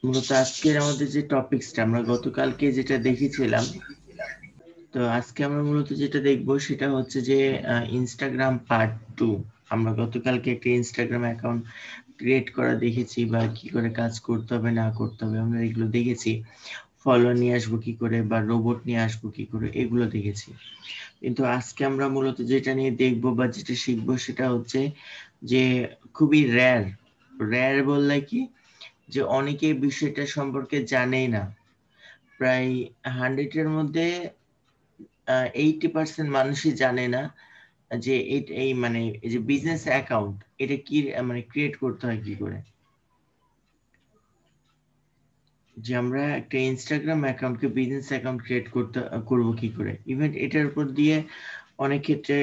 মূলত আজকের আমাদের যে টপিকসটা আমরা গতকালকে যেটা দেখেছিলাম, তো আজকে আমরা মূলত যেটা দেখবো সেটা হচ্ছে যে ইনস্টাগ্রাম পার্ট 2। আমরা গতকালকে একটা ইনস্টাগ্রাম অ্যাকাউন্ট ক্রিয়েট করা দেখেছি, বা কি করে কাজ করতে হবে না করতে হবে আমরা এগুলো দেখেছি। ফলোয়ার নিয়ে আসবো কি করে, বা রোবট নিয়ে আসবো কি করে, এগুলো দেখেছি। কিন্তু আজকে আমরা মূলত যেটা নিয়ে দেখবো বা যেটা শিখবো সেটা হচ্ছে যে খুবই রেয়ার। রেয়ার বললে কি, যে অনেকে বিষয়টা সম্পর্কে জানেই না। প্রায় 100-এর মধ্যে 80% মানুষই জানে না যে এই মানে এই যে বিজনেস অ্যাকাউন্ট, এটা কি মানে ক্রিয়েট করতে হয় কি করে। যে আমরা একটা ইনস্টাগ্রাম অ্যাকাউন্টকে বিজনেস অ্যাকাউন্ট ক্রিয়েট করবো কি করে। ইভেন এটার উপর দিয়ে অনেক ক্ষেত্রে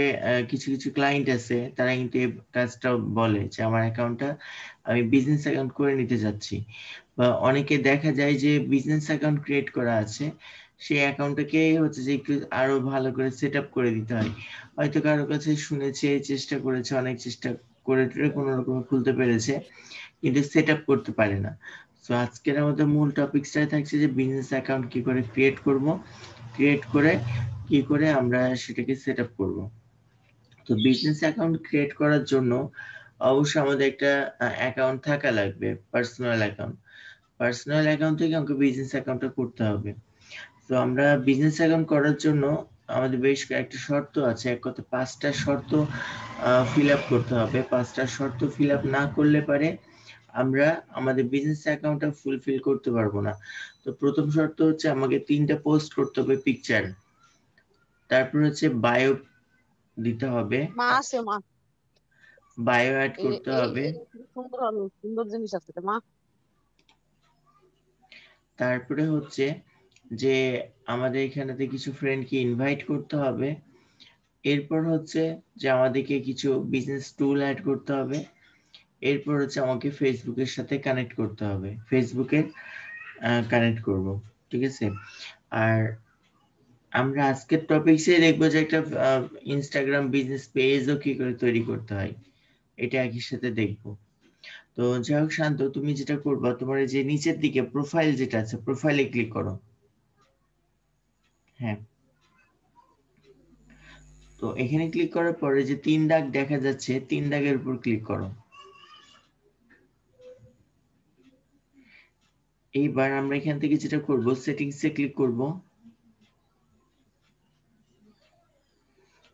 কিছু কিছু ক্লায়েন্ট আছে, তারা কিন্তু এই কাজটা বলে যে আমার অ্যাকাউন্টটা আমি বিজনেস অ্যাকাউন্ট করে নিতে যাচ্ছি। বা অনেকে দেখা যায় যে বিজনেস অ্যাকাউন্ট ক্রিয়েট করা আছে, সেই অ্যাকাউন্টটাকে হচ্ছে যে একটু আরো ভালো করে সেট আপ করে দিতে হয়। হয়তো কারো কাছে শুনেছে, চেষ্টা করেছে, অনেক চেষ্টা করে কোনো রকম খুলতে পেরেছে, কিন্তু সেট আপ করতে পারে না। তো আজকের আমাদের মূল টপিকসটাই থাকছে যে বিজনেস অ্যাকাউন্ট কি করে ক্রিয়েট করব, ক্রিয়েট করে কি করে আমরা সেটাকে সেট আপ করবো। তো বিজনেস অ্যাকাউন্ট ক্রিয়েট করার জন্য অবশ্যই আমাদের একটা অ্যাকাউন্ট থাকা লাগবে, পার্সোনাল অ্যাকাউন্ট। পার্সোনাল অ্যাকাউন্ট থেকে আমাকে বিজনেস অ্যাকাউন্টটা করতে হবে। তো আমরা বিজনেস অ্যাকাউন্ট করার জন্য আমাদের বেশ কয়েকটা শর্ত আছে, এক কথা 5টা শর্ত ফিল আপ করতে হবে। 5টা শর্ত ফিল আপ না করলে পারে আমরা আমাদের বিজনেস অ্যাকাউন্টটা ফুলফিল করতে পারবো না। তো প্রথম শর্ত হচ্ছে আমাকে 3টা পোস্ট করতে হবে পিকচার। তারপর হচ্ছে বায়ো দিতে হবে, মা আছে মা। বায়ো অ্যাড এই করতে এই হবে। এই সুন্দর সুন্দর জিনিস আছে তো মা। তারপরে হচ্ছে যে আমাদের এখানেতে কিছু ফ্রেন্ডকে ইনভাইট করতে হবে। এরপর হচ্ছে যে আমাদেরকে কিছু বিজনেস টুল অ্যাড করতে হবে। এরপর হচ্ছে আমাকে ফেসবুকের সাথে কানেক্ট করতে হবে, ফেসবুকে কানেক্ট করব। ঠিক আছে। আর আমরা আজকের টপিকসে দেখবো যে একটা ইনস্টাগ্রাম বিজনেস পেজও কি করে তৈরি করতে হয়, এটা একই সাথে দেখবো। তো যাই হোক শান্ত, তুমি যেটা করবা, তোমার এই যে নিচের দিকে প্রোফাইল যেটা আছে, প্রোফাইলে ক্লিক করো। হ্যাঁ, তো এখানে ক্লিক করার পরে যে 3 দাগ দেখা যাচ্ছে, 3 দাগের উপর ক্লিক করো। এইবার আমরা এখান থেকে যেটা করব, সেটিংসে ক্লিক করব।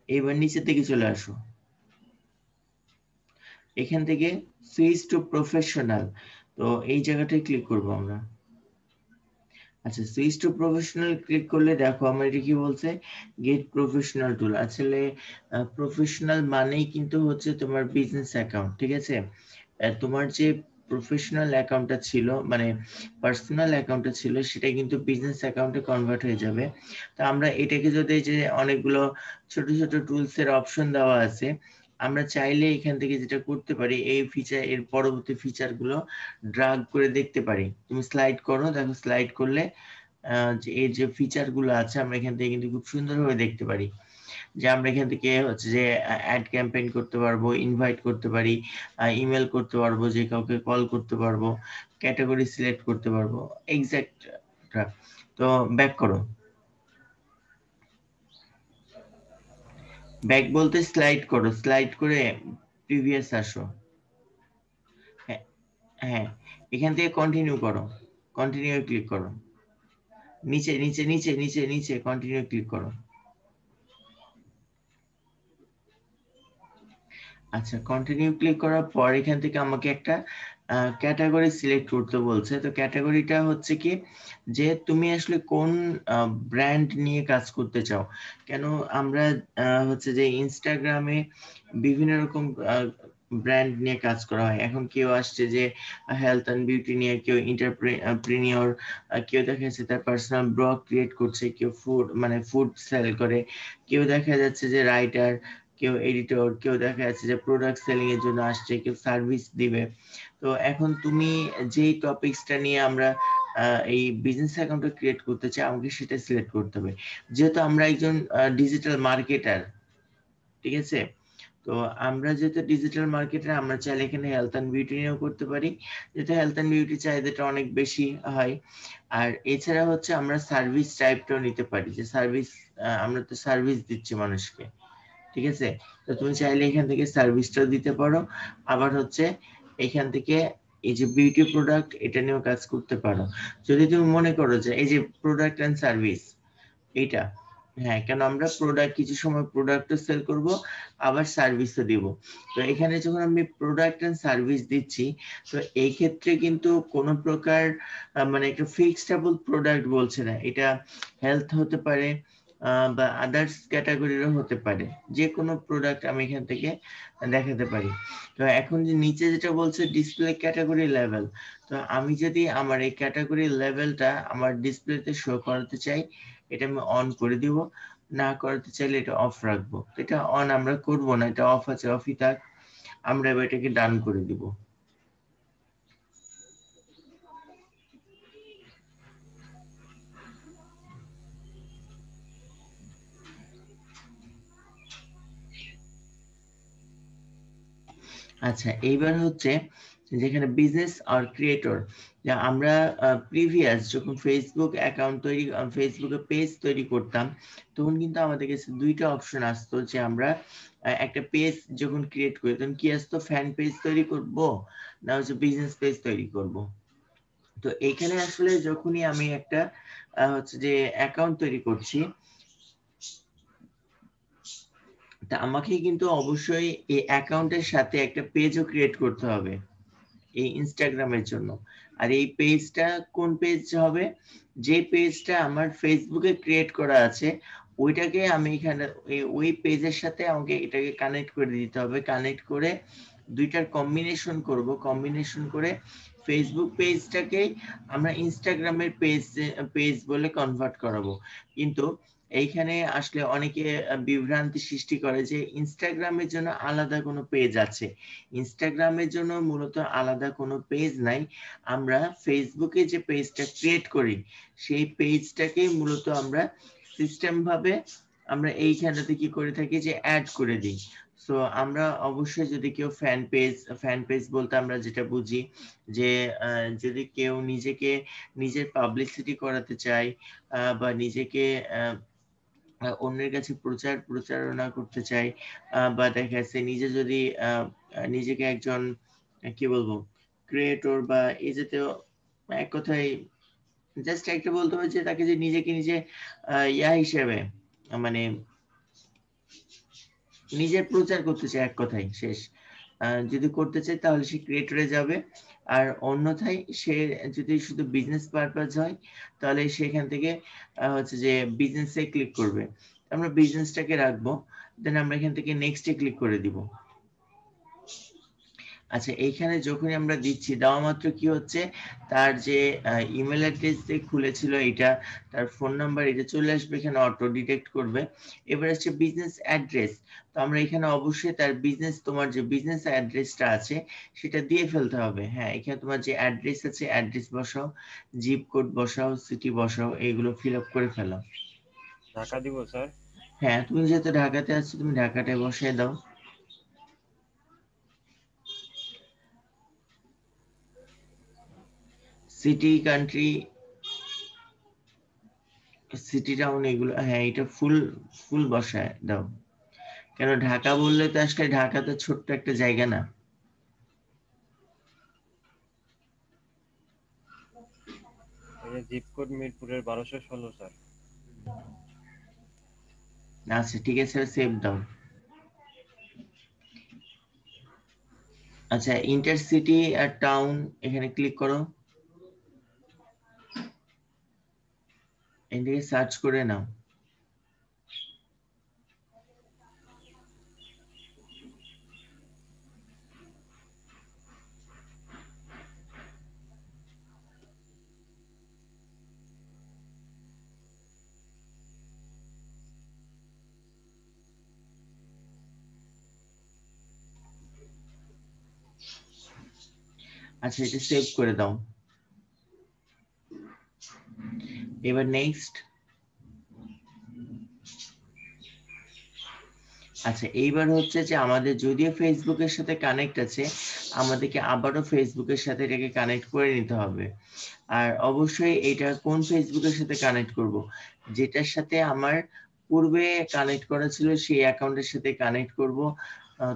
এবার নিচের দিকে চলে আসো। এখান থেকে সুইচ টু প্রফেশনাল, তো এই জায়গাটায় ক্লিক করব আমরা। আচ্ছা, সুইচ টু প্রফেশনাল ক্লিক করলে দেখো আমার এটা কি বলছে, গেট প্রফেশনাল টুল। আসলে প্রফেশনাল মানেই কিন্তু হচ্ছে তোমার বিজনেস অ্যাকাউন্ট। ঠিক আছে। তোমার যে প্রফেশনাল অ্যাকাউন্টটা ছিল, মানে পার্সোনাল অ্যাকাউন্টটা ছিল, সেটা কিন্তু বিজনেস অ্যাকাউন্টে কনভার্ট হয়ে যাবে। তো আমরা এটাকে যদি, যে অনেকগুলো ছোট ছোট টুলস এর অপশন দেওয়া আছে, আমরা চাইলে এখান থেকে যেটা করতে পারি, এই ফিচার, এর পরবর্তী ফিচার গুলো ড্রাগ করে দেখতে পারি। তুমি স্লাইড করো, দেখো স্লাইড করলে যে এর যে ফিচার গুলো আছে আমরা এখান থেকে কিন্তু খুব সুন্দরভাবে দেখতে পারি। যে আমরা এখান থেকে হচ্ছে যে অ্যাড ক্যাম্পেইন করতে পারবো, ইনভাইট করতে পারি, ইমেল করতে পারবো, যে কাউকে কল করতে পারবো, ক্যাটাগরি সিলেক্ট করতে পারবো, এক্সাক্ট। তো ব্যাক করো, ব্যাক বলতে স্লাইড করো, স্লাইড করে প্রিভিয়াস আসো। হ্যাঁ, হ্যাঁ, এখান থেকে কন্টিনিউ করো, কন্টিনিউ ক্লিক করো। নিচে নিচে নিচে নিচে নিচে কন্টিনিউ ক্লিক করো। আচ্ছা, কন্টিনিউ ক্লিক করার পর এখান থেকে আমাকে একটা ক্যাটাগরি সিলেক্ট করতে বলছে। তো ক্যাটাগরিটা হচ্ছে কি, যে তুমি আসলে কোন ব্র্যান্ড নিয়ে কাজ করতে চাও। কেন আমরা হচ্ছে যে ইনস্টাগ্রামে বিভিন্ন রকম ব্র্যান্ড নিয়ে কাজ করা হয়। এখন কেউ আসছে যে হেলথ অ্যান্ড বিউটি নিয়ে, কেউ এন্টারপ্রেনিয়র, কেউ দেখা যাচ্ছে তার পার্সোনাল ব্লগ ক্রিয়েট করছে, কেউ ফুড মানে ফুড সেল করে, কেউ দেখা যাচ্ছে যে রাইটার, কেউ এডিটর, কেউ দেখা যাচ্ছে যে প্রোডাক্ট সেলিং এর জন্য আসছে, কেউ সার্ভিস দিবে। তো এখন তুমি যেই টপিকসটা নিয়ে আমরা এই বিজনেস অ্যাকাউন্টটা ক্রিয়েট করতে চাই, আমাকে সেটা সিলেক্ট করতে হবে। যেহেতু আমরা একজন ডিজিটাল মার্কেটার, ঠিক আছে, তো আমরা যেহেতু ডিজিটাল মার্কেটার, আমরা চাইলে এখানে হেলথ অ্যান্ড বিউটি নিয়েও করতে পারি, যেহেতু হেলথ অ্যান্ড বিউটি চাহিদাটা অনেক বেশি হয়। আর এছাড়া হচ্ছে আমরা সার্ভিস টাইপটাও নিতে পারি, যে সার্ভিস, আমরা তো সার্ভিস দিচ্ছি মানুষকে, ঠিক আছে? তো তুমি চাইলে এখান থেকে সার্ভিসটাও দিতে পারো, আবার হচ্ছে এখান থেকে এই যে বিউটি প্রোডাক্ট এটা নিয়েও কাজ করতে পারো। যদি তুমি মনে করো যে এই যে প্রোডাক্ট অ্যান্ড সার্ভিস এইটা, হ্যাঁ, কেন আমরা প্রোডাক্ট কিছু সময় প্রোডাক্টও সেল করব, আবার সার্ভিসও দিব। তো এখানে যখন আমি প্রোডাক্ট এন্ড সার্ভিস দিচ্ছি, তো এই ক্ষেত্রে কিন্তু কোনো প্রকার মানে একটা ফিক্সডেবল প্রোডাক্ট বলছে না, এটা হেলথ হতে পারে বা আদার্স ক্যাটাগরিরও হতে পারে, যে কোনো প্রোডাক্ট আমি এখান থেকে দেখাতে পারি। তো এখন যে নিচে যেটা বলছে ডিসপ্লে ক্যাটাগরি লেভেল, তো আমি যদি আমার এই ক্যাটাগরি লেভেলটা আমার ডিসপ্লেতে শো করাতে চাই, এটা আমি অন করে দিব, না করতে চাইলে এটা অফ রাখবো। এটা অন আমরা করব না, এটা অফ আছে, অফই থাক, আমরা এবার এটাকে ডান করে দিব। আচ্ছা, এইবার হচ্ছে যেখানে বিজনেস আর ক্রিয়েটর, যে আমরা প্রিভিয়াস যখন ফেসবুক অ্যাকাউন্ট তৈরি, ফেসবুকে পেজ তৈরি করতাম, তখন কিন্তু আমাদের কাছে দুইটা অপশন আসতো, যে আমরা একটা পেজ যখন ক্রিয়েট করি তখন কি আসতো, ফ্যান পেজ তৈরি করব না হচ্ছে বিজনেস পেজ তৈরি করব। তো এখানে আসলে যখনই আমি একটা হচ্ছে যে অ্যাকাউন্ট তৈরি করছি, তা আমাকে কিন্তু অবশ্যই এই অ্যাকাউন্টের সাথে একটা পেজও ক্রিয়েট করতে হবে এই ইনস্টাগ্রামের জন্য। আর এই পেজটা কোন পেজ হবে, যে পেজটা আমার ফেসবুকে ক্রিয়েট করা আছে ওইটাকে আমি এখানে ওই পেজের সাথে আমাকে এটাকে কানেক্ট করে দিতে হবে। কানেক্ট করে দুইটার কম্বিনেশন করব, কম্বিনেশন করে ফেসবুক পেজটাকে আমরা ইনস্টাগ্রামের পেজ বলে কনভার্ট করাবো। কিন্তু এইখানে আসলে অনেকে বিভ্রান্তি সৃষ্টি করে যে ইনস্টাগ্রামের জন্য আলাদা কোনো পেজ আছে। ইনস্টাগ্রামের জন্য মূলত আলাদা কোনো পেজ নাই, আমরা ফেসবুকে যে পেজটা ক্রিয়েট করি সেই পেজটাকে মূলত আমরা সিস্টেম ভাবে আমরা এইখানটাতে কি করে থাকি, যে অ্যাড করে দিই। সো আমরা অবশ্যই যদি কেউ ফ্যান পেজ বলতে আমরা যেটা বুঝি, যে যদি কেউ নিজেকে নিজের পাবলিসিটি করাতে চায় বা নিজেকে অন্যের কাছে প্রচারণা করতে চাই, বা দেখা যাচ্ছে নিজে যদি নিজেকে একজন কি বলবো ক্রিয়েটর বা এই জাতীয়, এক কথায় জাস্ট একটা বলতে হবে যে তাকে যে নিজেকে নিজে ইয়া হিসেবে মানে নিজের প্রচার করতে চায়, এক কথায় শেষ। যদি করতে চায় তাহলে সে ক্রিয়েটরে যাবে, আর অন্যথায় সে যদি শুধু বিজনেস পারপাস হয় তাহলে সেখান থেকে হচ্ছে যে বিজনেসে ক্লিক করবে। আমরা বিজনেসটাকে রাখবো, দেন আমরা এখান থেকে নেক্সটে ক্লিক করে দিব। আচ্ছা, এইখানে যখনই আমরা দিচ্ছি দেওয়া মাত্র কি হচ্ছে, তার যে ইমেল অ্যাড্রেস যে খুলেছিল এটা, তার ফোন নাম্বার এটা চলে আসবে, এখানে অটো ডিটেক্ট করবে। এবার হচ্ছে বিজনেস অ্যাড্রেস, তো আমরা এখানে অবশ্যই তার বিজনেস, তোমার যে বিজনেস অ্যাড্রেসটা আছে সেটা দিয়ে ফেলতে হবে। হ্যাঁ, এখানে তোমার যে অ্যাড্রেস আছে অ্যাড্রেস বসাও, জিপ কোড বসাও, সিটি বসাও, এইগুলো ফিল আপ করে ফেলো। ঢাকা দিব স্যার? হ্যাঁ, তুমি যেহেতু ঢাকাতে আছো তুমি ঢাকাটায় বসিয়ে দাও। সিটি, কান্ট্রি, সিটি টাউন এগুলো, হ্যাঁ এটা ফুল ফুল বসায় দাও। কেন ঢাকা বললে তো আসলে ঢাকা তো ছোট্ট একটা জায়গা না। এই যে জিপ কোড মিরপুরের 1216 স্যার। আচ্ছা ঠিক আছে, সেভ দাও। আচ্ছা, ইন্টারসিটি আর টাউন এখানে ক্লিক করো, এখান থেকে সার্চ করে নাও। আচ্ছা, এটা সেভ করে দাও। এবার নেক্সট। আচ্ছা, এইবার হচ্ছে যে আমাদের যদিও ফেসবুকের সাথে কানেক্ট আছে, আমাদেরকে আবারও ফেসবুকের সাথে এটাকে কানেক্ট করে নিতে হবে। আর অবশ্যই এটা কোন ফেসবুকের সাথে কানেক্ট করব, যেটার সাথে আমার পূর্বে কানেক্ট করা ছিল সেই অ্যাকাউন্টের সাথে কানেক্ট করব।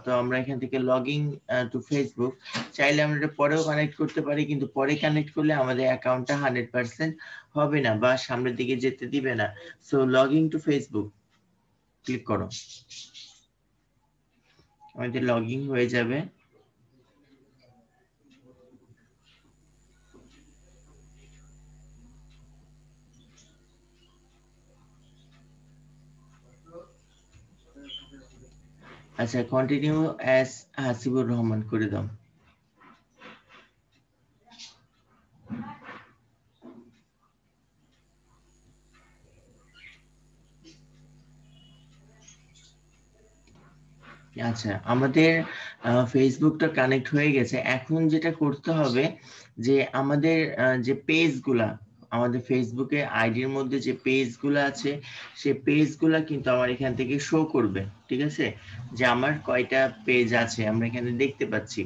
তো আমরা এখান থেকে লগইন টু ফেসবুক, চাইলে আমরা এটা পরেও কানেক্ট করতে পারি, কিন্তু পরে কানেক্ট করলে আমাদের অ্যাকাউন্টটা 100% হবে না বা সামনের দিকে যেতে দিবে না। So login to Facebook click করো, আমাদের লগইন হয়ে যাবে। আচ্ছা, কন্টিনিউ অ্যাজ হাসিবুর রহমান করে দাও। আচ্ছা, আমাদের ফেসবুকটা কানেক্ট হয়ে গেছে। এখন যেটা করতে হবে যে আমাদের যে পেজগুলা, আমাদের ফেসবুকে আইডির মধ্যে যে পেজগুলো আছে, সেই পেজগুলা কিন্তু আমার এখান থেকে শো করবে। ঠিক আছে, যে আমার কয়টা পেজ আছে আমরা এখানে দেখতে পাচ্ছি।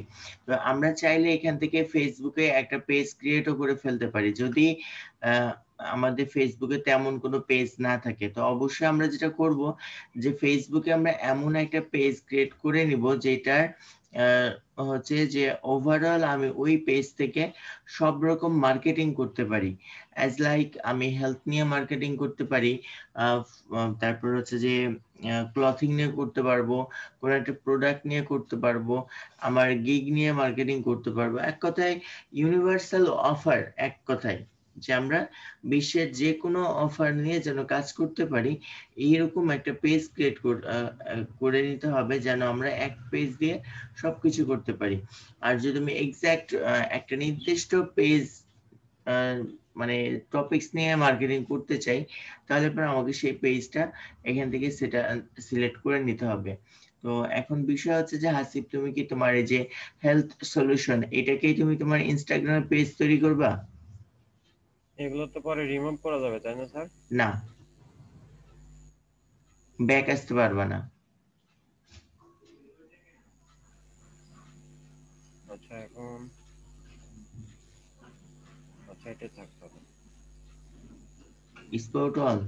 তো আমরা চাইলে এখান থেকে ফেসবুকে একটা পেজ ক্রিয়েটও করে ফেলতে পারি, যদি আমাদের ফেসবুকে তেমন কোনো পেজ না থাকে। তো অবশ্যই আমরা যেটা করব যে ফেসবুকে আমরা এমন একটা পেজ ক্রিয়েট করে নিব যেটার হচ্ছে যে ওভারঅল আমি ওই পেজ থেকে সব রকম মার্কেটিং করতে পারি। অ্যাজ লাইক আমি হেলথ নিয়ে মার্কেটিং করতে পারি, তারপর হচ্ছে যে ক্লথিং নিয়ে করতে পারবো, কোনো একটা প্রোডাক্ট নিয়ে করতে পারবো, আমার গিগ নিয়ে মার্কেটিং করতে পারবো। এক কথায় ইউনিভার্সাল অফার, এক কথায় যে আমরা বিশ্বের যে কোনো অফার নিয়ে যেন কাজ করতে পারি, এইরকম একটা পেজ ক্রিয়েট করে নিতে হবে যেন আমরা এক পেজ দিয়ে সবকিছু করতে পারি। আর যদি আমি এক্সাক্ট একটা নির্দিষ্ট পেজ মানে টপিকস নিয়ে মার্কেটিং করতে চাই, তাহলে পরে আমাকে সেই পেজটা এখান থেকে সেটা সিলেক্ট করে নিতে হবে। তো এখন বিষয় হচ্ছে যে হাসিব, তুমি কি তোমার এই যে হেলথ সলিউশন, এটাকেই তুমি তোমার ইনস্টাগ্রামে পেজ তৈরি করবা? এগুলো তো পরে রিমুভ করা যাবে তাই না স্যার? না, ব্যাক আসতে পারবা না। আচ্ছা, এখন আচ্ছা এটা থাকতে হবে। Spot all.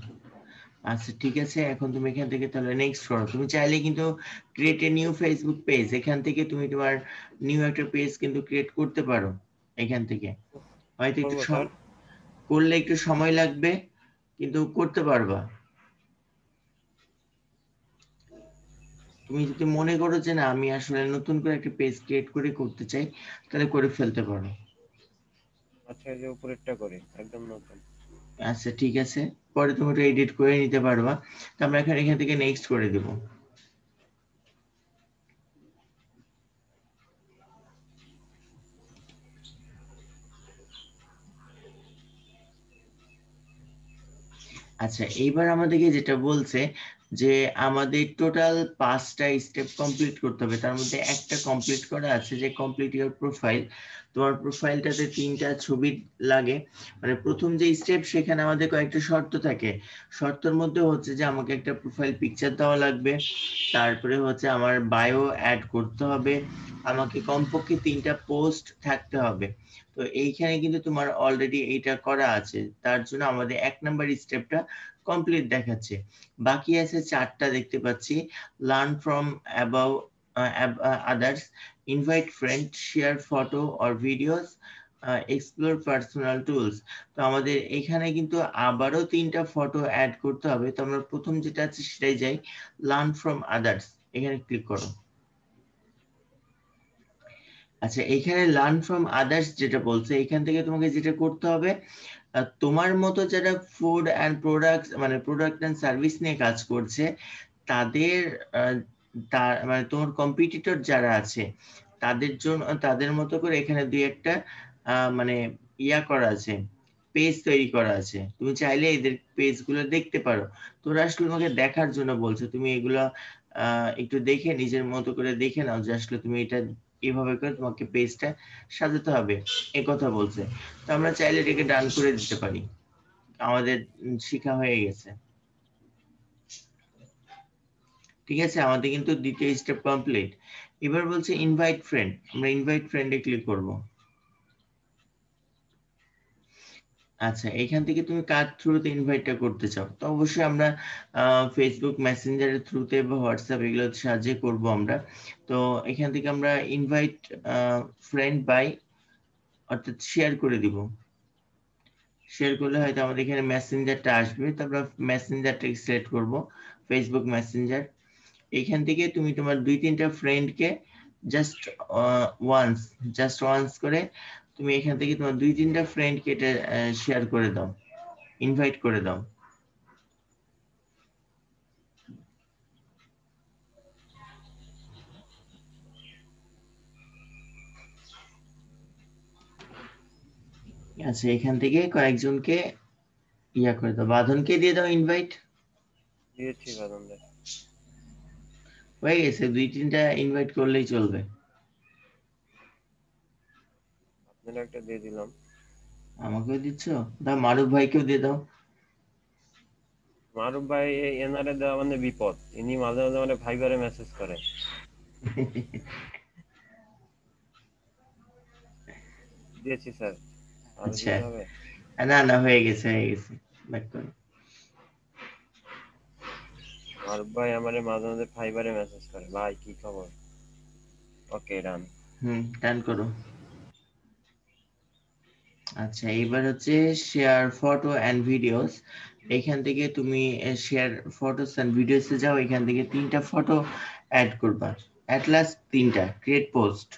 আচ্ছা ঠিক আছে, এখন তুমি এখান থেকে তাহলে নেক্সট করো। তুমি চাইলে কিন্তু create a new Facebook page, এখান থেকে তুমি তোমার নিউ একটা পেজ কিন্তু ক্রিয়েট করতে পারো এখান থেকে। হয়তো একটু করবো স্যার? করলে একটু সময় লাগবে, কিন্তু করতে পারবা। তুমি যদি মনে করো যে না আমি আসলে নতুন করে একটা পেজ ক্রিয়েট করে করতে চাই, তাহলে করে ফেলতে পারো। আচ্ছা, এই যে উপরেরটা করি একদম নতুন। আচ্ছা ঠিক আছে, পরে তুমি ওটা এডিট করে নিতে পারবা। তো আমরা এখন এখান থেকে নেক্সট করে দেবো। আচ্ছা, এইবার আমাদেরকে যেটা বলছে যে আমাদের টোটাল 5টা স্টেপ কমপ্লিট করতে হবে, তার মধ্যে একটা কমপ্লিট করা আছে যে কমপ্লিট ইওর প্রোফাইল। তোমার প্রোফাইলটাতে 3টা ছবি লাগে। মানে প্রথম যে স্টেপ, সেখানে আমাদের কয়েকটা শর্ত থাকে। শর্তের মধ্যে হচ্ছে যে আমাকে একটা প্রোফাইল পিকচার দেওয়া লাগবে, তারপরে হচ্ছে আমার বায়ো অ্যাড করতে হবে, আমাকে কমপক্ষে 3টা পোস্ট থাকতে হবে। তো এইখানে কিন্তু তোমার অলরেডি এইটা করা আছে, তার জন্য আমাদের 1 নাম্বার স্টেপটা কমপ্লিট দেখাচ্ছে। বাকি আছে 4টা দেখতে পাচ্ছি। Learn from about others, invite friend, share photo or videos, explore personal tools. তো আমাদের এখানে কিন্তু আবারও 3টা ফটো অ্যাড করতে হবে। তো আমরা প্রথম যেটা আছে সেটাই যাই, লার্ন ফ্রম আদার্স, এখানে ক্লিক করো। আচ্ছা, এখানে লার্ন ফ্রম আদার্স যেটা বলছে, এখান থেকে তোমাকে যেটা করতে হবে, তোমার মতো যারা ফুড অ্যান্ড প্রোডাক্ট মানে প্রোডাক্ট অ্যান্ড সার্ভিস নিয়ে কাজ করছে, তাদের মানে তোমার কম্পিটিটর যারা আছে তাদের জন্য, তাদের মতো করে এখানে দুই একটা মানে করা আছে, পেজ তৈরি করা আছে। তুমি চাইলে এদের পেজগুলো দেখতে পারো। তোরা আসলে তোমাকে দেখার জন্য বলছে, তুমি এগুলো একটু দেখে নিজের মতো করে দেখে নাও যে আসলে তুমি এটা এইভাবে করে তোমাকে পেজটা সাজাতে হবে, এ কথা বলছে। তো আমরা চাইলে এটাকে ডান করে দিতে পারি, আমাদের শেখা হয়ে গেছে। ঠিক আছে, আমাদের কিন্তু দ্বিতীয় স্টেপ কমপ্লিট। এবার বলছে ইনভাইট ফ্রেন্ড, আমরা ইনভাইট ফ্রেন্ডে ক্লিক করব। আচ্ছা, এখান থেকে তুমি কার থ্রুতে ইনভাইটটা করতে চাও? তো অবশ্যই আমরা ফেসবুক মেসেঞ্জারের থ্রুতে বা হোয়াটসঅ্যাপ এগুলোর সাহায্যে করব আমরা। তো এখান থেকে আমরা ইনভাইট ফ্রেন্ড বাই, অর্থাৎ শেয়ার করে দিব। শেয়ার করলে হয়তো আমাদের এখানে মেসেঞ্জারটা আসবে, তারপর মেসেঞ্জারটাকে সিলেক্ট করব, ফেসবুক মেসেঞ্জার। এইখান থেকে তুমি তোমার 2-3টা ফ্রেন্ডকে জাস্ট ওয়ান্স করে তুমি এখান থেকে তোমার 2-3টা ফ্রেন্ডকে এটা শেয়ার করে দাও, ইনভাইট করে দাও। আচ্ছা, এখান থেকে কয়েকজনকে ইয়া করে দাও, বাঁধনকে দিয়ে দাও ইনভাইট। দিয়েছি বাদনদের। হয়ে গেছে, 2-3টা ইনভাইট করলেই চলবে। আপনারা একটা দিয়ে দিলাম। আমাকেও দিচ্ছ? দাও, মারুফ ভাইকেও দিয়ে দাও। মারুফ ভাই এনারে দেওয়া মানে বিপদ, ইনি মাঝে মাঝে মানে ভাইবারে মেসেজ করে। দিয়েছি স্যার, আরো আচ্ছা, দিতে হবে? না না, হয়ে গেছে ব্যাক করো। মারুফ ভাই আমারে মাঝে মাঝে ভাইবারে মেসেজ করে, ভাই কি খবর। ওকে, ডান। ডান করো। আচ্ছা, এবার হচ্ছে শেয়ার ফটো অ্যান্ড ভিডিওস। এখান থেকে তুমি শেয়ার ফটোস অ্যান্ড ভিডিওস এ যাও, এখান থেকে 3টা ফটো অ্যাড করবা, অ্যাট লাস্ট 3টা, ক্রিয়েট পোস্ট।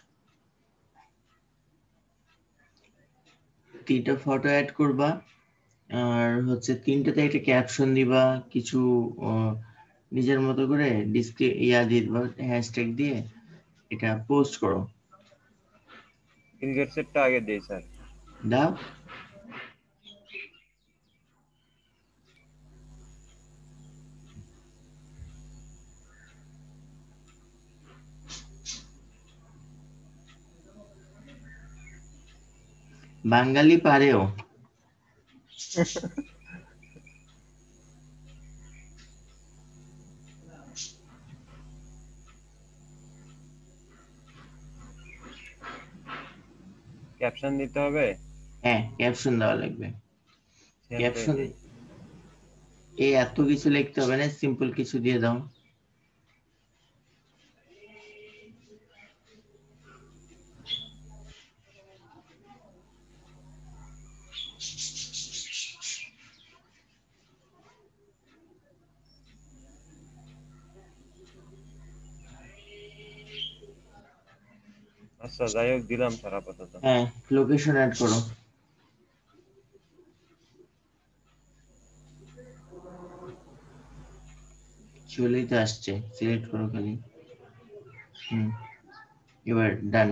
3টা ফটো অ্যাড করবা, আর হচ্ছে 3টাতে একটা ক্যাপশন দিবা, কিছু নিজের মতো করে ডিসপ্লে দিয়ে দিবা, হ্যাশট্যাগ দিয়ে এটা পোস্ট করো। বিল গেটসেরটা আগে দেই স্যার। দাও। বাঙালি পারেও। ক্যাপশন দিতে হবে। হ্যাঁ, ক্যাপশন দেওয়া লাগবে। সেন্ডে ক্যাপশন দেই। এত কিছু লিখতে হবে না, সিম্পল কিছু দিয়ে দাও। আচ্ছা, যাই হোক, দিলাম স্যার আপাতত। হ্যাঁ, লোকেশন অ্যাড করো। চলেই তো আসছে, সিলেক্ট করো খালি। এবার ডান।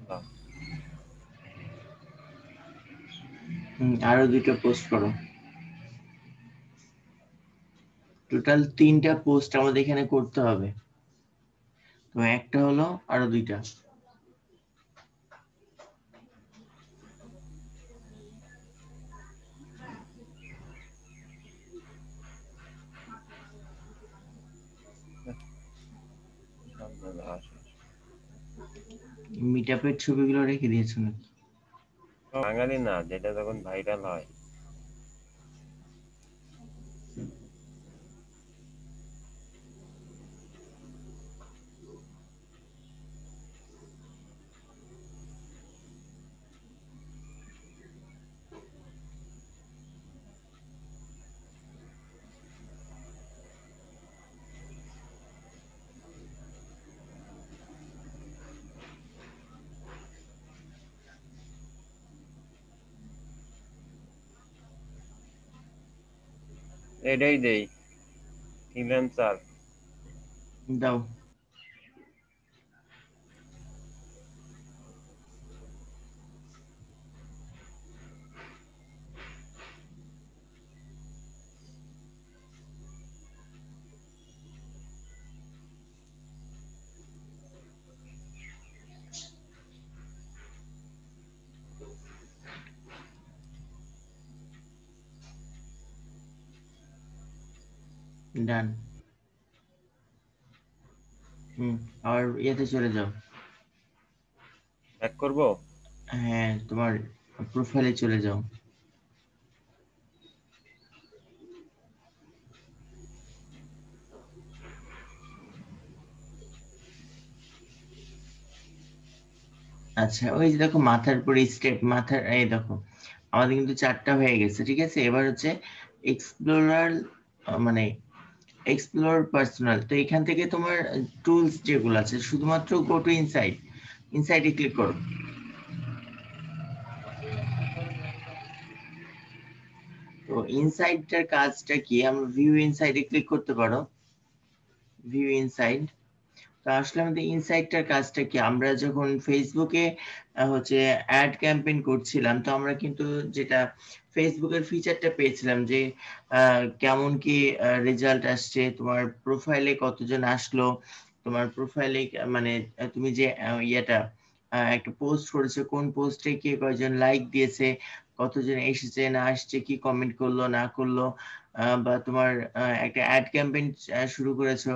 বাহ। আরো 2টা পোস্ট করো। টোটাল 3টা পোস্ট আমাদের এখানে করতে হবে। তো একটা হলো, আরো 2টা। মিটআপের ছবিগুলো রেখে দিয়েছো নাকি? বাঙালি না, যেটা যখন ভাইরাল হয়। এটাই দেই, ফ্রিল্যান্সার। দাও। ডান। আর ইয়েতে চলে যাও। ব্যাক করব? হ্যাঁ, তোমার প্রোফাইলে চলে যাও। আচ্ছা, ওই যে দেখো মাথার পরে স্টেপ, মাথার এই দেখো আমাদের কিন্তু 4টা হয়ে গেছে, ঠিক আছে। এবার হচ্ছে এক্সপ্লোরার, মানে এক্সপ্লোর পার্সোনাল। তো এখান থেকে তোমার টুলস যেগুলো আছে, শুধুমাত্র গো টু ইনসাইড, ইনসাইডে ক্লিক করো। তো ইনসাইডটার কাজটা কি, আমরা ভিউ ইনসাইডে ক্লিক করতে পারো, ভিউ ইনসাইড। তো আসলে আমাদের ইনসাইটটার কাজটা কি, আমরা যখন ফেসবুকে হচ্ছে অ্যাড ক্যাম্পেইন করছিলাম, তো আমরা কিন্তু যেটা ফেসবুকের ফিচারটা পেয়েছিলাম যে কেমন কি রেজাল্ট আসছে, তোমার প্রোফাইলে কতজন আসলো, তোমার প্রোফাইলে মানে তুমি যে ইয়েটা একটা পোস্ট করেছো, কোন পোস্টে কে কয়জন লাইক দিয়েছে, কতজন এসেছে না আসছে, কি কমেন্ট করলো না করলো, বা তোমার একটা অ্যাড ক্যাম্পেইন শুরু করেছো,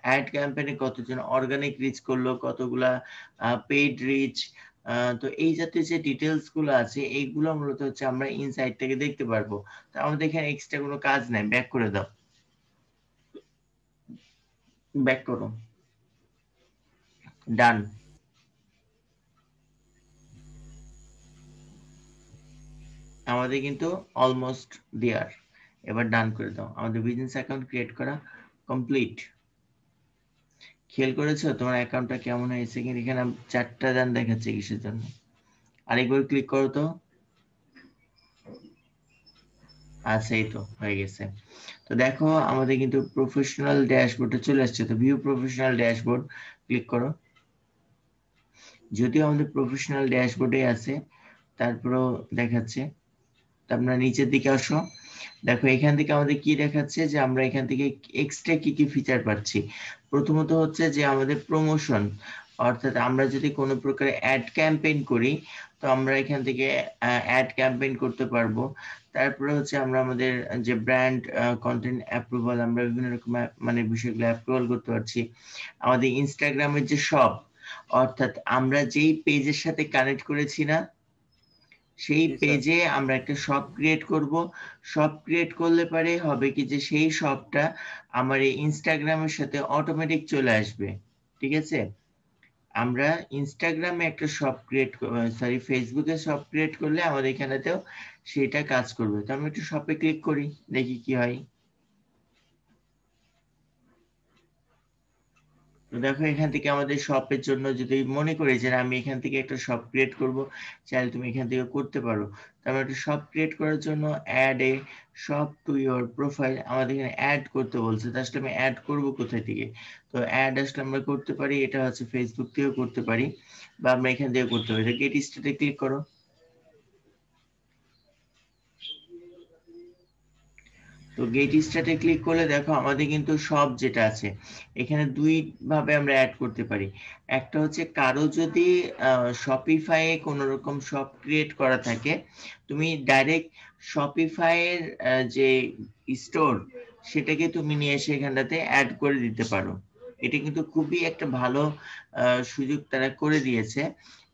অ্যাড ক্যাম্পেইনে কতজন অর্গানিক রিচ করলো, কতগুলা পেইড রিচ। তো এই জাতীয় যে ডিটেলস গুলো আছে, এইগুলো মূলত হচ্ছে আমরা ইনসাইট থেকে দেখতে পারবো। তো আমাদের এখানে এক্সট্রা কোনো কাজ নাই, ব্যাক করে দাও, ব্যাক করো, ডান। আমাদের কিন্তু অলমোস্ট দেয়ার। এবার ডান করে দাও, আমাদের বিজনেস অ্যাকাউন্ট ক্রিয়েট করা কমপ্লিট। খেয়াল করেছো তোমার অ্যাকাউন্টটা কেমন হয়েছে? কিন্তু এখানে 4টা ডান দেখাচ্ছে কিসের জন্য? আরেকবার ক্লিক করো তো। আচ্ছা, এই তো হয়ে গেছে। তো দেখো আমাদের কিন্তু প্রফেশনাল ড্যাশবোর্ডে চলে আসছে। তো ভিউ প্রফেশনাল ড্যাশবোর্ড ক্লিক করো। যদিও আমাদের প্রফেশনাল ড্যাশবোর্ডে আছে, তারপরেও দেখাচ্ছে। তো আমরা নিচের দিকে আসো, দেখো এখান থেকে আমাদের কি দেখাচ্ছে যে আমরা এখান থেকে এক্সট্রা কি কি ফিচার পাচ্ছি। প্রথমত হচ্ছে যে আমাদের প্রমোশন, অর্থাৎ আমরা যদি কোনো প্রকার অ্যাড ক্যাম্পেইন করি, তো আমরা এখান থেকে অ্যাড ক্যাম্পেইন করতে পারবো। তারপরে হচ্ছে আমরা আমাদের যে ব্র্যান্ড কন্টেন্ট অ্যাপ্রুভাল, আমরা বিভিন্ন রকম মানে বিষয়গুলো অ্যাপ্রুভাল করতে পারছি। আমাদের ইনস্টাগ্রামের যে শপ, অর্থাৎ আমরা যেই পেজের সাথে কানেক্ট করেছি না, সেই জি স্যার। পেজে আমরা একটা শপ ক্রিয়েট করব। শপ ক্রিয়েট করলে পারে হবে কি যে সেই শপটা আমার এই ইনস্টাগ্রামের সাথে অটোমেটিক চলে আসবে, ঠিক আছে। আমরা ইনস্টাগ্রামে একটা শপ ক্রিয়েট, সরি ফেসবুকে শপ ক্রিয়েট করলে আমাদের এখানেতেও সেটা কাজ করবে। তো আমি একটু শপে ক্লিক করি, দেখি কি হয়। তো দেখো এখান থেকে আমাদের শপের জন্য যদি মনে করি যে আমি এখান থেকে একটা শপ ক্রিয়েট করব, চাইলে তুমি এখান থেকে করতে পারো। তারপর একটা শপ ক্রিয়েট করার জন্য add a shop to your profile, আমাদের এখানে অ্যাড করতে বলছে। তো আসলে আমি অ্যাড করব কোথায় থেকে? তো অ্যাড আসলে আমরা করতে পারি, এটা হচ্ছে ফেসবুক থেকেও করতে পারি, বা আমরা এখান থেকে করতে পারি। গেট স্টার্টে ক্লিক করো। তো গেট স্টার্টে ক্লিক করলে দেখো আমাদের কিন্তু সব যেটা আছে, এখানে দুই ভাবে আমরা অ্যাড করতে পারি। একটা হচ্ছে কারো যদি শপিফাইয়ে কোনো রকম শপ ক্রিয়েট করা থাকে, তুমি ডাইরেক্ট শপিফাইয়ের যে স্টোর, সেটাকে তুমি নিয়ে এসে এখানটাতে অ্যাড করে দিতে পারো। এটা কিন্তু খুবই একটা ভালো সুযোগ তারা করে দিয়েছে,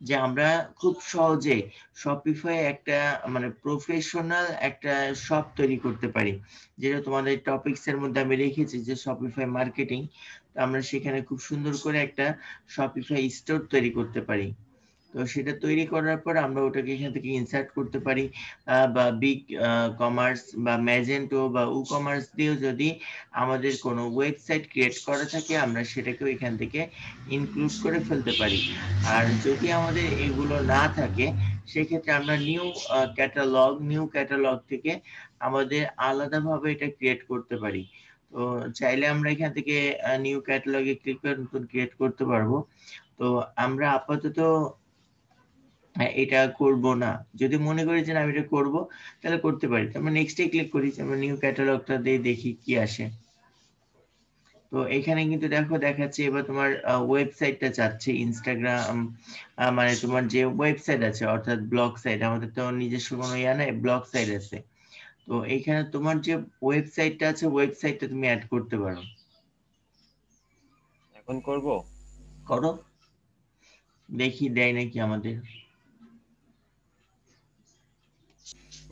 যে আমরা খুব সহজে শপিফাই একটা মানে প্রফেশনাল একটা শপ তৈরি করতে পারি। যেটা তোমাদের টপিকস এর মধ্যে আমি রেখেছি যে শপিফাই মার্কেটিং। তো আমরা সেখানে খুব সুন্দর করে একটা শপিফাই স্টোর তৈরি করতে পারি। তো সেটা তৈরি করার পর আমরা ওটাকে এখান থেকে ইনসার্ট করতে পারি, বা বিগ কমার্স বা ম্যাজেন্টো বা ই কমার্স দিয়েও যদি আমাদের কোনো ওয়েবসাইট ক্রিয়েট করা থাকে, আমরা সেটাকেও এখান থেকে ইনক্লুড করে ফেলতে পারি। আর যদি আমাদের এগুলো না থাকে, সেক্ষেত্রে আমরা নিউ ক্যাটালগ থেকে আমাদের আলাদাভাবে এটা ক্রিয়েট করতে পারি। তো চাইলে আমরা এখান থেকে নিউ ক্যাটালগে ক্লিক করে নতুন ক্রিয়েট করতে পারবো। তো আমরা আপাতত এটা করব না। যদি মনে করি যে আমি এটা করব, তাহলে করতে পারি। আমরা নেক্সটে ক্লিক করি, আমরা নিউ ক্যাটালগটা দিয়ে দেখি কি আসে। তো এখানে কিন্তু দেখো দেখাচ্ছে এবার তোমার ওয়েবসাইটটা চাচ্ছে ইনস্টাগ্রাম, মানে তোমার যে ওয়েবসাইট আছে অর্থাৎ ব্লগ সাইট, আমাদের তো নিজস্ব কোনো ইয়া নাই, ব্লগ সাইট আছে। তো তো এখানে তোমার যে ওয়েবসাইটটা আছে ওয়েবসাইটটা তুমি অ্যাড করতে পারো। এখন করব? করো, দেখি দেয় নাকি আমাদের।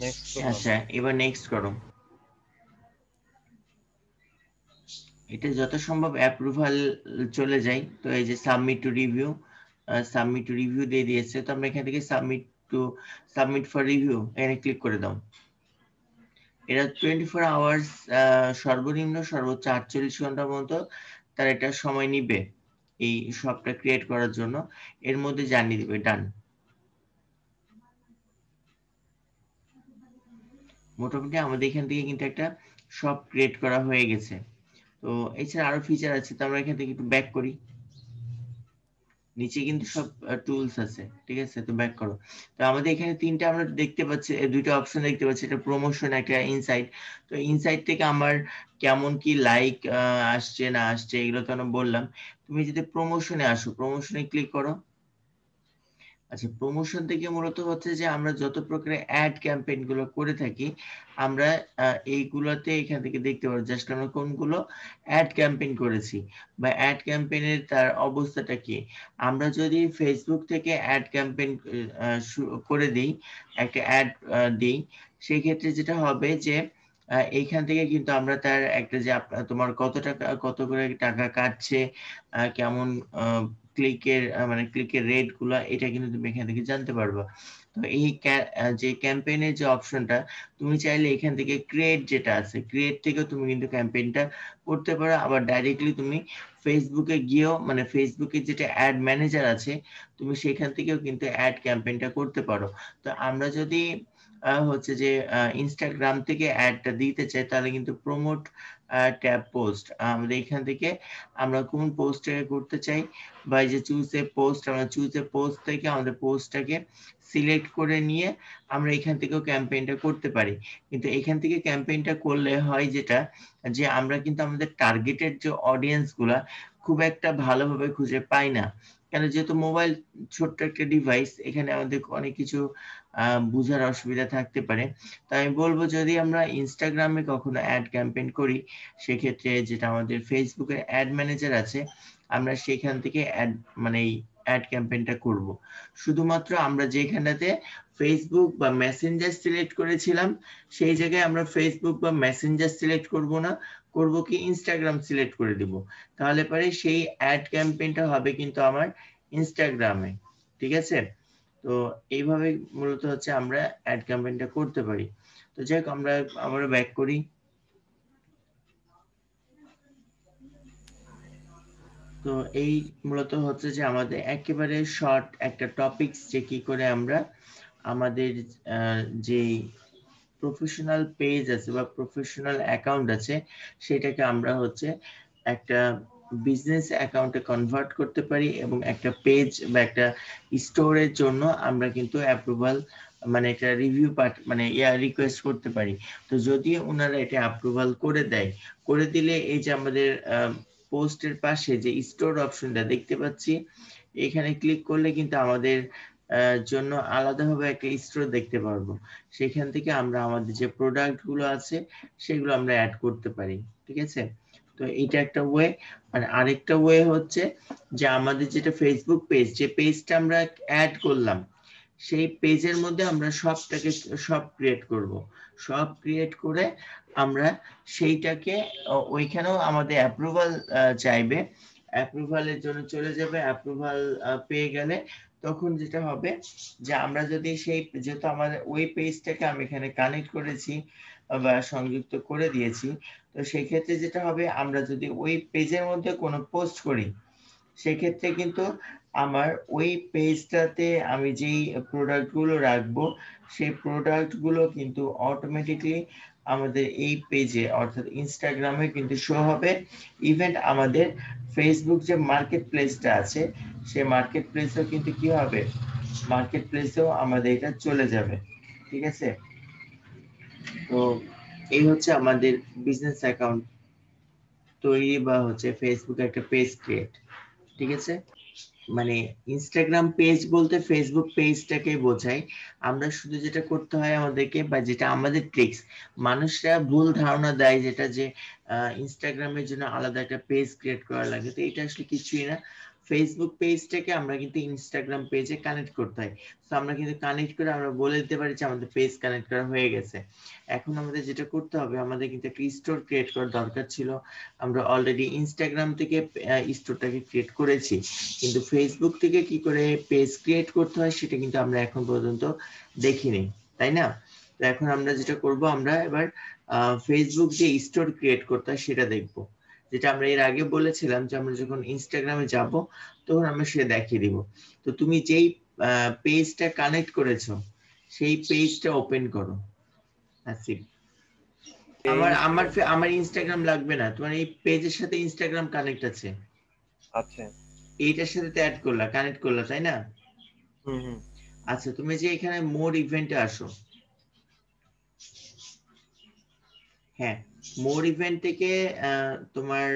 নেক্সট করলাম। আচ্ছা, এবার নেক্সট করো। এটা যত সম্ভব অ্যাপ্রুভাল চলে যায়। তো এই যে submit to review, submit to review দিয়ে দিয়েছে। তো আমরা এখান থেকে সাবমিট ফর রিভিউ এখানে ক্লিক করে দাও। এটা 24 আওয়ার্স, সর্বনিম্ন সর্বোচ্চ 48 ঘন্টার মতো তার এটা সময় নিবে এই শপটা ক্রিয়েট করার জন্য। এর মধ্যে জানিয়ে দিবে ডান। মোটামুটি আমাদের এখান থেকে কিন্তু একটা শপ ক্রিয়েট করা হয়ে গেছে। তো এছাড়া আরো ফিচার আছে, তো আমরা এখান থেকে একটু ব্যাক করি। নিচে কিন্তু সব টুলস আছে, ঠিক আছে? তো ব্যাক করো। তো আমাদের এখানে তিনটা আমরা দেখতে পাচ্ছি, দুইটা অপশন দেখতে পাচ্ছি, এটা প্রমোশন, একটা ইনসাইট। তো ইনসাইট থেকে আমার কেমন কি লাইক আসছে না আসছে এগুলো তো আমরা বললাম। তুমি যদি প্রমোশনে আসো, প্রমোশনে ক্লিক করো। আচ্ছা, প্রমোশন থেকে মূলত হচ্ছে যে আমরা যত প্রকারের অ্যাড ক্যাম্পেইন গুলো করে থাকি, আমরা এইগুলোতে এখান থেকে দেখতে পারবো জাস্ট আমরা কোনগুলো অ্যাড ক্যাম্পেইন করেছি বা অ্যাড ক্যাম্পেইনের তার অবস্থাটা কি। আমরা যদি ফেসবুক থেকে অ্যাড ক্যাম্পেইন করে দিই, একটা অ্যাড দিই, সেই ক্ষেত্রে যেটা হবে যে এইখান থেকে কিন্তু আমরা তার একটা যে তোমার কত টাকা, কত করে টাকা কাটছে, কেমন ক্লিকের মানে ক্লিকের রেট গুলা, এটা কিন্তু তুমি এখান থেকে জানতে পারবা। তো এই যে ক্যাম্পেইনের যে অপশনটা, তুমি চাইলে এখান থেকে ক্রিয়েট যেটা আছে, ক্রিয়েট থেকেও তুমি কিন্তু ক্যাম্পেইনটা করতে পারো। আবার ডাইরেক্টলি তুমি ফেসবুকে গিয়েও, মানে ফেসবুকে যেটা অ্যাড ম্যানেজার আছে, তুমি সেখান থেকেও কিন্তু অ্যাড ক্যাম্পেইনটা করতে পারো। তো আমরা যদি হচ্ছে যে ইনস্টাগ্রাম থেকে অ্যাডটা দিতে চাই, তাহলে কিন্তু প্রমোট ট্যাব পোস্ট, আমাদের এখান থেকে আমরা কোন পোস্টটাকে করতে চাই, বা এই যে চুজ এ পোস্ট, আমরা চুজ এ পোস্ট থেকে আমাদের পোস্টটাকে সিলেক্ট করে নিয়ে আমরা এখান থেকেও ক্যাম্পেইনটা করতে পারি। কিন্তু এখান থেকে ক্যাম্পেইনটা করলে হয় যেটা, যে আমরা কিন্তু আমাদের টার্গেটেড যে অডিয়েন্স গুলা খুব একটা ভালোভাবে খুঁজে পাই না। কেন, যেহেতু মোবাইল ছোট্ট একটা ডিভাইস, এখানে আমাদের অনেক কিছু বুঝার অসুবিধা থাকতে পারে। তাই আমি বলবো, যদি আমরা ইনস্টাগ্রামে কখনো অ্যাড ক্যাম্পেইন করি, সেক্ষেত্রে যেটা আমাদের ফেসবুকের অ্যাড ম্যানেজার আছে, আমরা সেখান থেকে মানে এই অ্যাড ক্যাম্পেইনটা করব। শুধুমাত্র আমরা যেখানটাতে ফেসবুক বা মেসেঞ্জার সিলেক্ট করেছিলাম, সেই জায়গায় আমরা ফেসবুক বা মেসেঞ্জার সিলেক্ট করব না, করব কি ইনস্টাগ্রাম সিলেক্ট করে দিব। তাহলে পরে সেই অ্যাড ক্যাম্পেইনটা হবে কিন্তু আমার ইনস্টাগ্রামে, ঠিক আছে? তো এইভাবে মূলত হচ্ছে আমরা অ্যাড ক্যাম্পেইনটা করতে পারি। তো যাই হোক, আমরা আবার ব্যাক করি। তো এই মূলত হচ্ছে যে আমাদের একেবারে শর্ট একটা টপিকস, যে কি করে আমরা আমাদের যে প্রফেশনাল পেজ আছে বা প্রফেশনাল অ্যাকাউন্ট আছে, সেটাকে আমরা হচ্ছে একটা বিজনেস অ্যাকাউন্টে কনভার্ট করতে পারি, এবং একটা পেজ বা একটা স্টোরের জন্য আমরা কিন্তু অ্যাপ্রুভাল, মানে একটা রিভিউ মানে রিকোয়েস্ট করতে পারি। তো যদি ওনারা এটা অ্যাপ্রুভাল করে দেয়, করে দিলে এই যে আমাদের পোস্টের পাশে যে স্টোর অপশনটা দেখতে পাচ্ছি, এখানে ক্লিক করলে কিন্তু আমাদের জন্য আলাদাভাবে একটা স্টোর দেখতে পারবো। সেখান থেকে আমরা আমাদের যে প্রোডাক্ট গুলো আছে সেগুলো আমরা অ্যাড করতে পারি, ঠিক আছে? তো এটা একটা ওয়ে। আর আরেকটা ওয়ে হচ্ছে যে আমাদের যেটা ফেসবুক পেজ, যে পেজটা আমরা অ্যাড করলাম, সেই পেজের মধ্যে আমরা সব ক্রিয়েট করব। সব ক্রিয়েট করে আমরা সেইটাকে ওইখানেও আমাদের অ্যাপ্রুভাল চাইবে। অ্যাপ্রুভালের জন্য চলে যাবে, অ্যাপ্রুভাল পেয়ে গেলে তখন যেটা হবে, যে আমরা যদি সেই, যেহেতু আমাদের ওই পেজটাকে আমি এখানে কানেক্ট করেছি বা সংযুক্ত করে দিয়েছি, তো সেই ক্ষেত্রে যেটা হবে, আমরা যদি ওই পেজের মধ্যে কোনো পোস্ট করি, সেক্ষেত্রে কিন্তু আমার ওই পেজটাতে আমি যেই প্রোডাক্টগুলো রাখবো, সেই প্রোডাক্টগুলো কিন্তু অটোমেটিকলি আমাদের এই পেজে, অর্থাৎ ইনস্টাগ্রামে কিন্তু শো হবে। ইভেন আমাদের ফেসবুক যে মার্কেট প্লেসটা আছে, সেই মার্কেট প্লেসেও কিন্তু কি হবে, মার্কেট প্লেসেও আমাদের এটা চলে যাবে, ঠিক আছে? তো এই হচ্ছে আমাদের বিজনেস অ্যাকাউন্ট তৈরি বা হচ্ছে ফেসবুকে একটা পেজ ক্রিয়েট, ঠিক আছে? মানে ইনস্টাগ্রাম পেজ বলতে ফেসবুক পেজটাকে বোঝায়। আমরা শুধু যেটা করতে হয় আমাদেরকে, বা যেটা আমাদের ট্রিক্স, মানুষরা ভুল ধারণা দেয় যেটা যে ইনস্টাগ্রামের জন্য আলাদা একটা পেজ ক্রিয়েট করা লাগে, তো এটা আসলে কিছুই না। ফেসবুক পেজটাকে আমরা কিন্তু ইনস্টাগ্রাম পেজে কানেক্ট করতে হয়। তো আমরা কিন্তু কানেক্ট করে আমরা বলে দিতে পারি যে আমাদের পেজ কানেক্ট করা হয়ে গেছে। এখন আমাদের যেটা করতে হবে, আমাদের কিন্তু একটা স্টোর ক্রিয়েট করার দরকার ছিল। আমরা অলরেডি ইনস্টাগ্রাম থেকে স্টোরটাকে ক্রিয়েট করেছি, কিন্তু ফেসবুক থেকে কি করে পেজ ক্রিয়েট করতে হয় সেটা কিন্তু আমরা এখন পর্যন্ত দেখিনি, তাই না? তো এখন আমরা যেটা করব, আমরা এবার ফেসবুক যে স্টোর ক্রিয়েট করতে হয় সেটা দেখব, যেটা আমরা এর আগে বলেছিলাম যে আমরা যখন ইনস্টাগ্রামে যাব তখন আমরা সেটা দেখিয়ে দিব। তো তুমি যেই পেজটা কানেক্ট করেছো সেই পেজটা ওপেন করো। আসিফ, আমার আমার আমার ইনস্টাগ্রাম লাগবে না, তোমার এই পেজের সাথে ইনস্টাগ্রাম কানেক্ট আছে, আচ্ছা। এইটার সাথে তো অ্যাড করলা, কানেক্ট করলা, তাই না? হুম। আচ্ছা, তুমি যে এখানে মোর ইভেন্টে আসো, হ্যাঁ, মোর ইভেন্ট থেকে তোমার,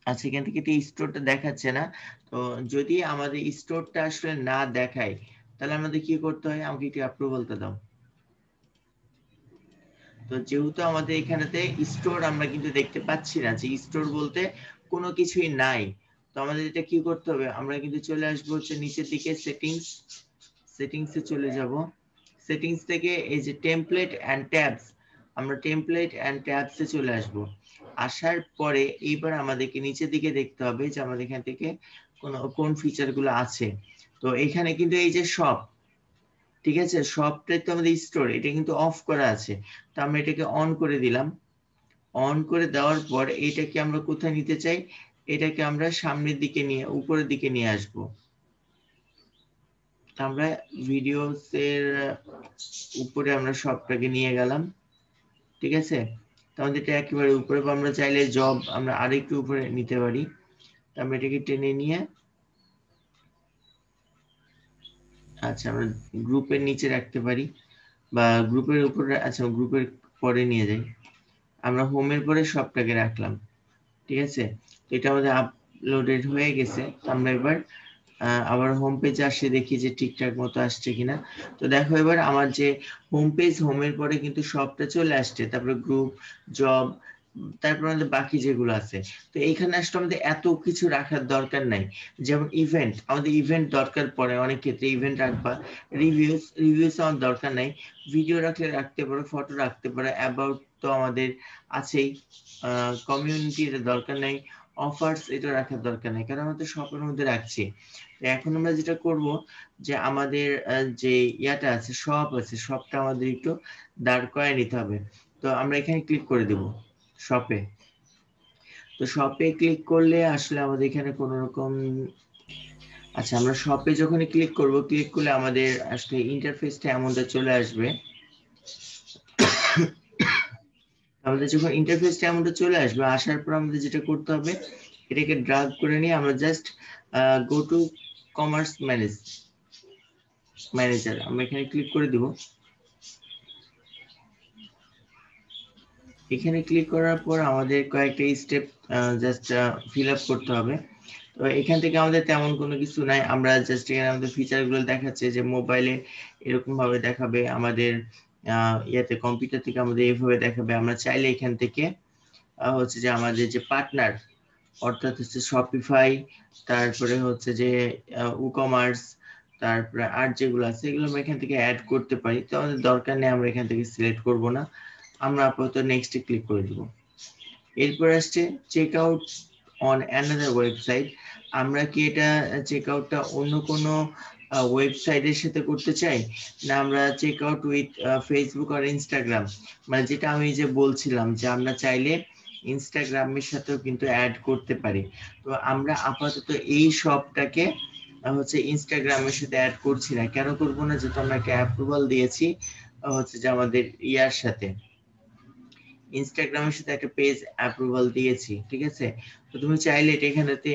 আচ্ছা এখান থেকে তো স্টোরটা দেখাচ্ছে না। তো যদি আমাদের স্টোরটা আসলে না দেখায় তাহলে আমাদের কি করতে হয়, আমাকে একটু অ্যাপ্রুভালটা দাও। তো যেহেতু আমাদের এখানেতে স্টোর আমরা কিন্তু দেখতে পাচ্ছি না, যে স্টোর বলতে কোনো কিছুই নাই, তো আমাদের এটা কি করতে হবে, আমরা কিন্তু চলে আসবো হচ্ছে নিচের দিকে সেটিংসে চলে যাব। সেটিংস থেকে এই যে টেমপ্লেট এন্ড ট্যাবস, আমরা টেমপ্লেট এন্ড ট্যাবসে চলে আসব। আসার পরে এইবার আমাদেরকে নিচের দিকে দেখতে হবে যে আমাদের এখান থেকে কোন ফিচারগুলো আছে। তো এখানে কিন্তু এই যে সব, ঠিক আছে, সবটাই তো আমাদের স্টোর, এটা কিন্তু অফ করা আছে, তো আমরা এটাকে অন করে দিলাম। অন করে দেওয়ার পর এটাকে আমরা কোথায় নিতে চাই, এটাকে আমরা সামনের দিকে নিয়ে, উপরের দিকে নিয়ে আসব। আমরা ভিডিওস এর উপরে আমরা সবটাকে নিয়ে গেলাম, ঠিক আছে। তো আমাদের এটা একেবারে উপরে, বা আমরা চাইলে জব আমরা আরেকটু উপরে নিতে পারি। তো আমরা এটাকে টেনে নিয়ে, আচ্ছা আমরা গ্রুপের নিচে রাখতে পারি, বা গ্রুপের উপরে, আচ্ছা গ্রুপের পরে নিয়ে যাই। আমরা হোমের পরে সবটাকে রাখলাম, ঠিক আছে। তো এটা আমাদের আপলোডেড হয়ে গেছে। তো আমরা এবার আবার হোম পেজে আসে, দেখি যে ঠিকঠাক মতো আসছে কিনা। তো দেখো এবার আমার যে হোম পেজ, হোমের পরে কিন্তু সবটা চলে আসছে, তারপরে গ্রুপ, জব, তারপর আমাদের বাকি যেগুলো আছে। তো এইখানে আসলে আমাদের এত কিছু রাখার দরকার নাই। যেমন ইভেন্ট, আমাদের ইভেন্ট দরকার পড়ে অনেক ক্ষেত্রে, ইভেন্ট রাখবা। রিভিউস আমার দরকার নাই, ভিডিও রাখলে রাখতে পারো, ফটো রাখতে পারো, অ্যাবাউট তো আমাদের আছেই, কমিউনিটির দরকার নাই, অফার্স এটা রাখার দরকার নেই, কারণ আমরা তো শপের মধ্যে রাখছি। এখন আমরা যেটা করব, যে আমাদের যে ইয়াটা আছে, শপ আছে, শপটা আমাদের একটু দাঁড় করায় নিতে হবে। তো আমরা এখানে ক্লিক করে দেব শপে। তো শপে ক্লিক করলে আসলে আমাদের এখানে কোনো রকম, আচ্ছা আমরা শপে যখনই ক্লিক করব, ক্লিক করলে আমাদের আসলে ইন্টারফেসটা এমনটা চলে আসবে। আমাদের যখন ইন্টারফেসটা এমনটা চলে আসবে, আসার পর আমাদের যেটা করতে হবে, এটাকে ড্রাগ করে নিয়ে আমরা just go to commerce manager, আমরা এখানে ক্লিক করে দিব। এখানে ক্লিক করার পর আমাদের কয়েকটা স্টেপ জাস্ট ফিল আপ করতে হবে। তো এখান থেকে আমাদের তেমন কোনো কিছু নাই, আমরা জাস্ট এখানে আমাদের ফিচারগুলো দেখাচ্ছে, যে মোবাইলে এরকম ভাবে দেখাবে, আমাদের ইয়াতে কম্পিউটার থেকে আমাদের এইভাবে দেখাবে। আমরা চাইলে এখান থেকে হচ্ছে যে আমাদের যে পার্টনার, অর্থাৎ হচ্ছে শপিফাই, তারপরে হচ্ছে যে ই-কমার্স, তারপরে আর যেগুলো আছে এগুলো আমরা এখান থেকে অ্যাড করতে পারি। তো আমাদের দরকার নেই, আমরা এখান থেকে সিলেক্ট করব না, আমরা আপাতত নেক্সটে ক্লিক করে দিব। এরপর আসছে check out on another website. আমরা কি এটা চেক আউটটা অন্য কোনো ওয়েবসাইটের সাথে করতে চাই, না আমরা চেক আউট উইথ ফেসবুক আর ইনস্টাগ্রাম, মানে যেটা আমি যে বলছিলাম যে আমরা চাইলে ইনস্টাগ্রামের সাথেও কিন্তু অ্যাড করতে পারি। তো আমরা আপাতত এই সবটাকে হচ্ছে ইনস্টাগ্রামের সাথে অ্যাড করছি না। কেন করব না, যেহেতু আমরা একটা অ্যাপ্রুভাল দিয়েছি হচ্ছে যে আমাদের ইয়ার সাথে, ইনস্টাগ্রামের সাথে একটা পেজ অ্যাপ্রুভাল দিয়েছি, ঠিক আছে। তো তুমি চাইলে এটা এখানেতে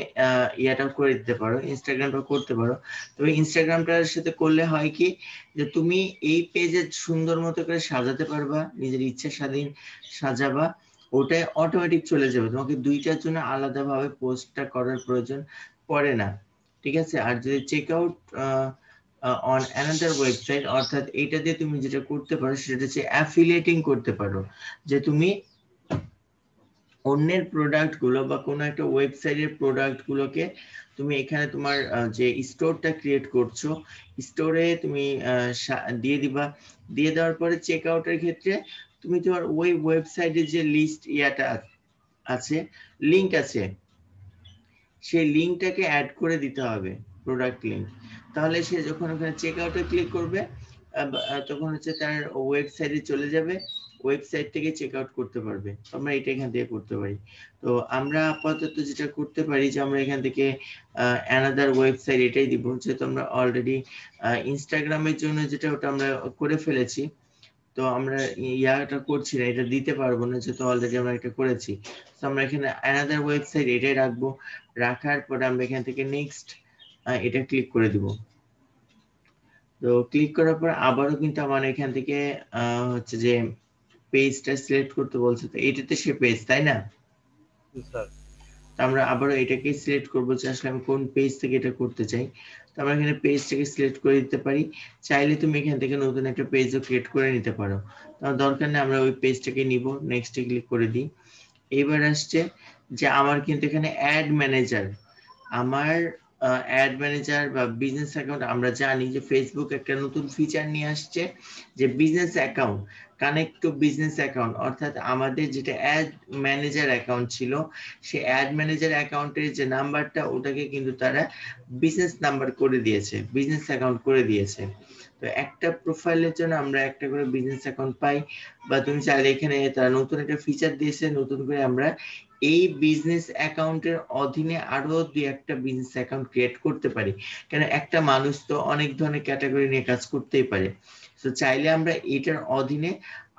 ইয়াটাও করে দিতে পারো, ইনস্টাগ্রামটাও করতে পারো। তবে ইনস্টাগ্রামটার সাথে করলে হয় কি, যে তুমি এই পেজে সুন্দর মতো করে সাজাতে পারবা, নিজের ইচ্ছা স্বাধীন সাজাবা, ওটাই অটোমেটিক চলে যাবে, তোমাকে দুইটার জন্য আলাদাভাবে পোস্টটা করার প্রয়োজন পড়ে না, ঠিক আছে। আর যদি check out on another website, অর্থাৎ এইটা দিয়ে তুমি যেটা করতে পারো সেটা হচ্ছে অ্যাফিলিয়েটিং করতে পারো, যে তুমি অন্যের প্রোডাক্ট গুলো বা কোনো একটা ওয়েবসাইটের প্রোডাক্ট গুলোকে তুমি এখানে তোমার যে স্টোরটা ক্রিয়েট করছো স্টোরে তুমি দিয়ে দিবা। দিয়ে দেওয়ার পরে চেক আউটের ক্ষেত্রে তুমি তোমার ওই ওয়েবসাইটের যে লিস্ট ইয়াটা আছে, লিংক আছে, সেই লিংকটাকে অ্যাড করে দিতে হবে, প্রোডাক্ট লিংক। তাহলে সে যখন ওখানে চেক আউটে ক্লিক করবে তখন হচ্ছে তার ওয়েবসাইটে চলে যাবে, ওয়েবসাইট থেকে চেক আউট করতে পারবে। আমরা এটা এখান থেকে করতে পারি। তো আমরা আপাতত যেটা করতে পারি যে আমরা এখান থেকে অ্যানাদার ওয়েবসাইট এটাই দিব, যেহেতু আমরা অলরেডি ইনস্টাগ্রামের জন্য যেটা ওটা আমরা করে ফেলেছি, তো আমরা ইয়াটা করছি না, এটা দিতে পারবো না যেহেতু অলরেডি আমরা এটা করেছি। তো আমরা এখানে অ্যানাদার ওয়েবসাইট এটাই রাখবো। রাখার পরে আমরা এখান থেকে নেক্সট এটা ক্লিক করে দিব। তো ক্লিক করার পর আবারও কিন্তু আমার এখান থেকে হচ্ছে যে পেজটা সিলেক্ট করতে বলছে, তো এটাতে সে পেজ, তাই না? স্যার আমরা আবারও এটাকে সিলেক্ট করবো যে আসলে আমি কোন পেজ থেকে এটা করতে চাই। তো আমরা এখানে পেজটাকে সিলেক্ট করে দিতে পারি। চাইলে তুমি এখান থেকে নতুন একটা পেজও ক্রিয়েট করে নিতে পারো, তার দরকার নেই। আমরা ওই পেজটাকে নিব, নেক্সটে ক্লিক করে দিই। এবার আসছে যে আমার কিন্তু এখানে অ্যাড ম্যানেজার, আমার অ্যাড ম্যানেজার বা বিজনেস অ্যাকাউন্ট, আমরা জানি যে ফেসবুক একটা নতুন ফিচার নিয়ে আসছে যে business account connect to business account, অর্থাৎ আমাদের যেটা অ্যাড ম্যানেজার অ্যাকাউন্ট ছিল সেই অ্যাড ম্যানেজার অ্যাকাউন্টের যে নাম্বারটা ওটাকে কিন্তু তারা বিজনেস নাম্বার করে দিয়েছে, বিজনেস অ্যাকাউন্ট করে দিয়েছে। তো একটা প্রোফাইলের জন্য আমরা একটা করে বিজনেস অ্যাকাউন্ট পাই, বা তুমি চাইলে এখানে তারা নতুন একটা ফিচার দিয়েছে, নতুন করে আমরা এই বিজনেস অ্যাকাউন্টের অধীনে আরো দুই একটা বিজনেস অ্যাকাউন্ট ক্রিয়েট করতে পারি। কেন একটা মানুষ তো অনেক ধরনের ক্যাটাগরি নিয়ে কাজ করতেই পারে। তো চাইলে আমরা এটার অধীনে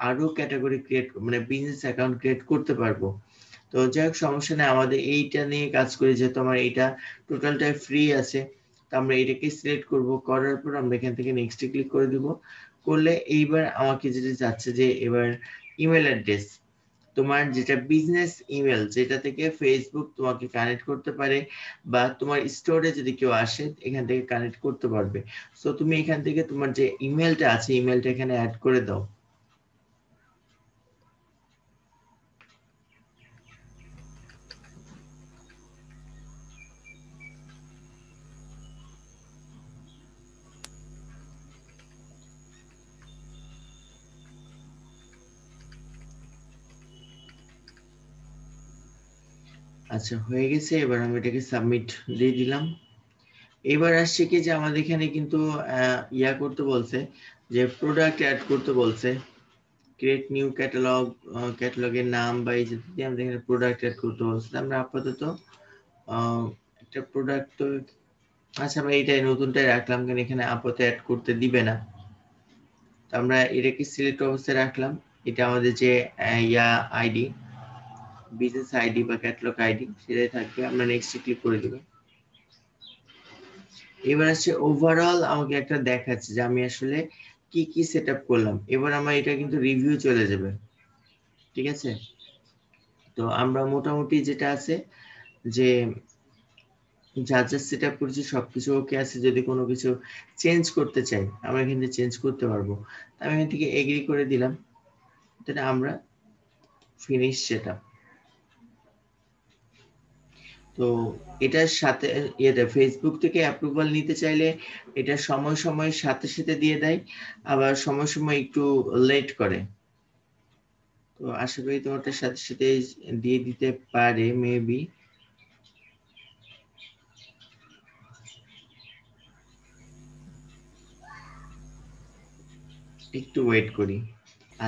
আরো ক্যাটাগরি ক্রিয়েট মানে বিজনেস অ্যাকাউন্ট ক্রিয়েট করতে পারবো। তো যাই হোক সমস্যা নেই, আমাদের এইটা নিয়ে কাজ করি যেহেতু আমার এইটা টোটালটাই ফ্রি আছে। তো আমরা এটাকে সিলেক্ট করব, করার পর আমরা এখান থেকে নেক্সটে ক্লিক করে দিব। করলে এইবার আমাকে যেটা যাচ্ছে যে এবার ইমেল অ্যাড্রেস, তোমার যেটা বিজনেস ইমেল যেটা থেকে ফেসবুক তোমাকে কানেক্ট করতে পারে, বা তোমার স্টোরে যদি কেউ আসে এখান থেকে কানেক্ট করতে পারবে। সো তুমি এখান থেকে তোমার যে ইমেলটা আছে ইমেলটা এখানে অ্যাড করে দাও। আচ্ছা হয়ে গেছে, এবার আমি এটাকে সাবমিট দিয়ে দিলাম। এবার আসছে কি যে আমাদের এখানে কিন্তু ইয়া করতে বলছে যে প্রোডাক্ট অ্যাড করতে বলছে, ক্রিয়েট নিউ ক্যাটালগ, ক্যাটালগের নাম বা এই যে আমাদের এখানে প্রোডাক্ট অ্যাড করতে বলছে। আমরা আপাতত একটা প্রোডাক্ট তো, আচ্ছা আমরা এইটাই নতুনটাই রাখলাম কারণ এখানে আপাতত অ্যাড করতে দিবে না। তো আমরা এটাকে সিলেক্ট অবস্থায় রাখলাম। এটা আমাদের যে ইয়া আইডি, বিজনেস আইডি বা ক্যাটালগ আইডি সেটাই থাকবে। আমরা নেক্সট ক্লিক করে দিব। এবার আসছে ওভারঅল আমাকে একটা দেখাচ্ছে যে আমি আসলে কি কি সেটআপ করলাম। এবার আমার এটা কিন্তু রিভিউ চলে যাবে, ঠিক আছে। তো আমরা মোটামুটি যেটা আছে যে যা যা সেটআপ করেছি সবকিছু ওকে আছে। যদি কোনো কিছু চেঞ্জ করতে চাই আমরা এখান থেকে চেঞ্জ করতে পারবো। আমি এখান থেকে এগ্রি করে দিলাম, তাহলে আমরা ফিনিশ সেটআপ। তো এটার সাথে এটা ফেসবুক থেকে অ্যাপ্রুভাল নিতে চাইলে এটা সময় সময় সাথে সাথে দিয়ে দেয়, আবার সময় সময় একটু লেট করে। তো আশা করি তোমারটার সাথে সাথে দিয়ে দিতে পারে মেবি। একটু ওয়েট করি।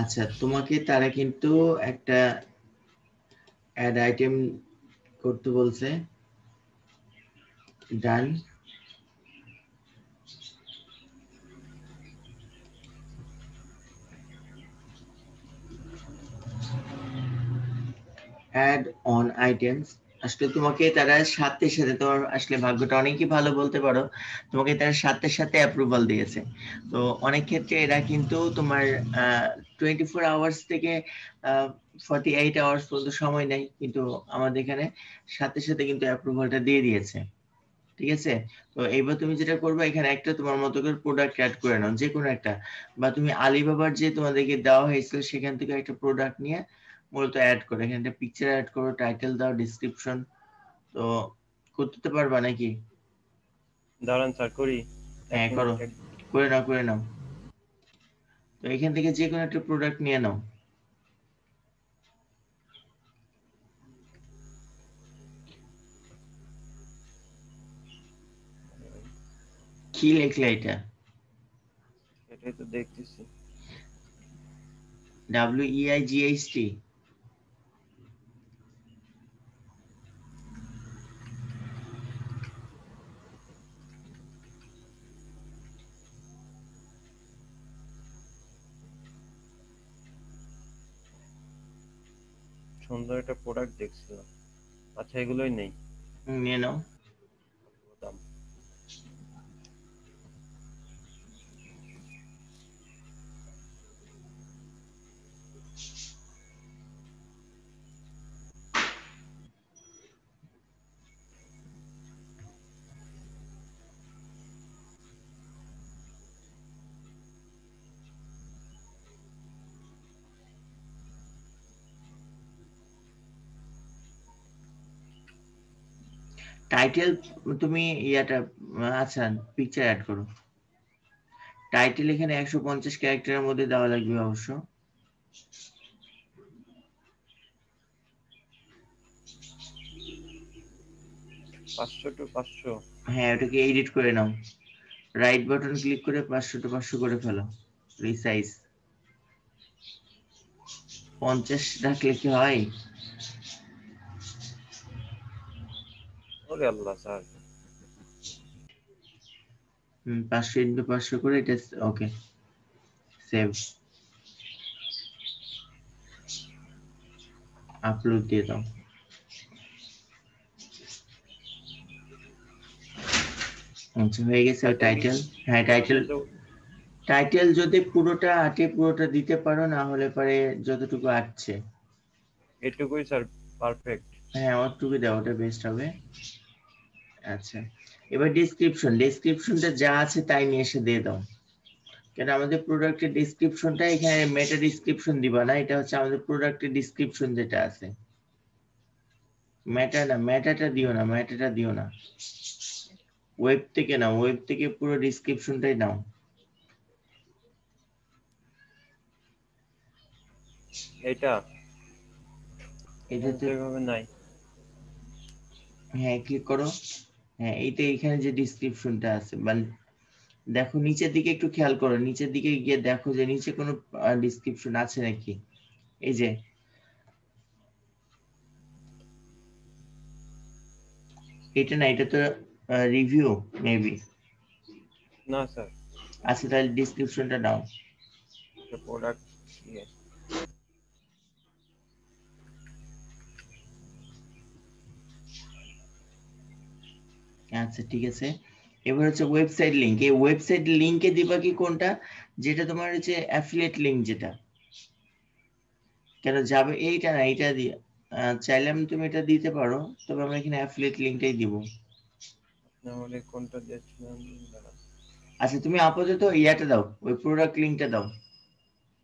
আচ্ছা তোমাকে তারা কিন্তু একটা অ্যাড আইটেম করতে বলছে, ডান। অ্যাড অন আইটেমস, আসলে তোমাকে তারা সাথে সাথে, তোমার আসলে ভাগ্যটা অনেকই ভালো বলতে পারো, তোমাকে তারা সাথে সাথে অ্যাপ্রুভাল দিয়েছে। তো অনেক ক্ষেত্রে এরা কিন্তু তোমার 24 আওয়ার্স থেকে 48 আওয়ার্স পর্যন্ত সময় নেয়, কিন্তু আমাদের এখানে সাথে সাথে কিন্তু অ্যাপ্রুভালটা দিয়ে দিয়েছে। ঠিক আছে। তো এইবার তুমি যেটা করবে, এখানে একটা তোমার মতো করে প্রোডাক্ট অ্যাড করে নাও, যে কোনো একটা, বা তুমি আলিবাবার যে তোমাদেরকে দেওয়া হয়েছিল সেখান থেকে একটা প্রোডাক্ট নিয়ে মূলত অ্যাড করো। এখানে একটা পিকচার অ্যাড করো, টাইটেল দাও, ডেসক্রিপশন। তো করতে পারবা নাকি? দাঁড়ান স্যার করি, এক হ্যাঁ করো, মিনিট। করে নাও করে নাও। তো এখান থেকে যে কোনো একটা প্রোডাক্ট নিয়ে নাও। কি লেখলে এটা? এটাই তো দেখতেছি। WEIGHT? সুন্দর একটা প্রোডাক্ট দেখছিলাম। আচ্ছা এগুলোই নেই। নিয়ে নাও। দাম টাইটেল তুমি ইয়াটা, আচ্ছা পিকচার অ্যাড করো। টাইটেল এখানে 150 ক্যারেক্টারের মধ্যে দেওয়া লাগবে অবশ্য। 500 to 500। হ্যাঁ, ওটাকে এডিট করে নাও, রাইট বাটন ক্লিক করে 500 to 500 করে ফেলো, রিসাইজ। 50 রাখলে কি হয়? ওরে আল্লাহ স্যার। 500 ইন্টু 500 করে এটা। ওকে, সেভ, আপলোড দিয়ে দাও। আচ্ছা হয়ে গেছে। টাইটেল, হ্যাঁ টাইটেল, টাইটেল যদি পুরোটা আটে পুরোটা দিতে পারো, না হলে পরে যতটুকু আটছে। এটুকুই স্যার, পারফেক্ট। হ্যাঁ অতটুকু দাও, ওটা বেস্ট হবে। আচ্ছা, এবার ডেসক্রিপশন, ডেসক্রিপশনটা যা আছে তাই নিয়ে এসে দিয়ে দাও। কেন আমাদের প্রোডাক্টের ডেসক্রিপশনটা এখানে মেটা ডেসক্রিপশন দিবা না, এটা হচ্ছে আমাদের প্রোডাক্টের ডেসক্রিপশন যেটা আছে। মেটা না, মেটাটা দিও না, মেটাটা দিও না। ওয়েব থেকে নাও, ওয়েব থেকে পুরো ডেসক্রিপশনটাই নাও। এটা এটা তো, এভাবে নাই। হ্যাঁ ক্লিক করো। হ্যাঁ এইটা, এখানে যে ডেসক্রিপশনটা আছে, মানে দেখো নিচের দিকে একটু খেয়াল করো, নিচের দিকে গিয়ে দেখো যে নিচে কোনো ডেসক্রিপশন আছে নাকি। এই যে এটা না, এটা তো রিভিউ মেবি। না স্যার, আচ্ছা তাহলে ডেসক্রিপশনটা নাও। এটা প্রোডাক্ট ইয়ে। আচ্ছা ঠিক আছে। এবার হচ্ছে ওয়েবসাইট লিংক, এই ওয়েবসাইট লিংকে দিবা কি কোনটা, যেটা তোমার হচ্ছে অ্যাফিলিয়েট লিংক যেটা। কেন যাবে এইটা না, এইটা দিয়ে চাইলে আমি তুমি এটা দিতে পারো, তবে আমরা এখানে অ্যাফিলিয়েট লিংকটাই দিব। নাহলে কোনটা দিয়েছিলাম? দাঁড়ান। আচ্ছা তুমি আপাতত ইয়াটা দাও, ওই প্রোডাক্ট লিংকটা দাও।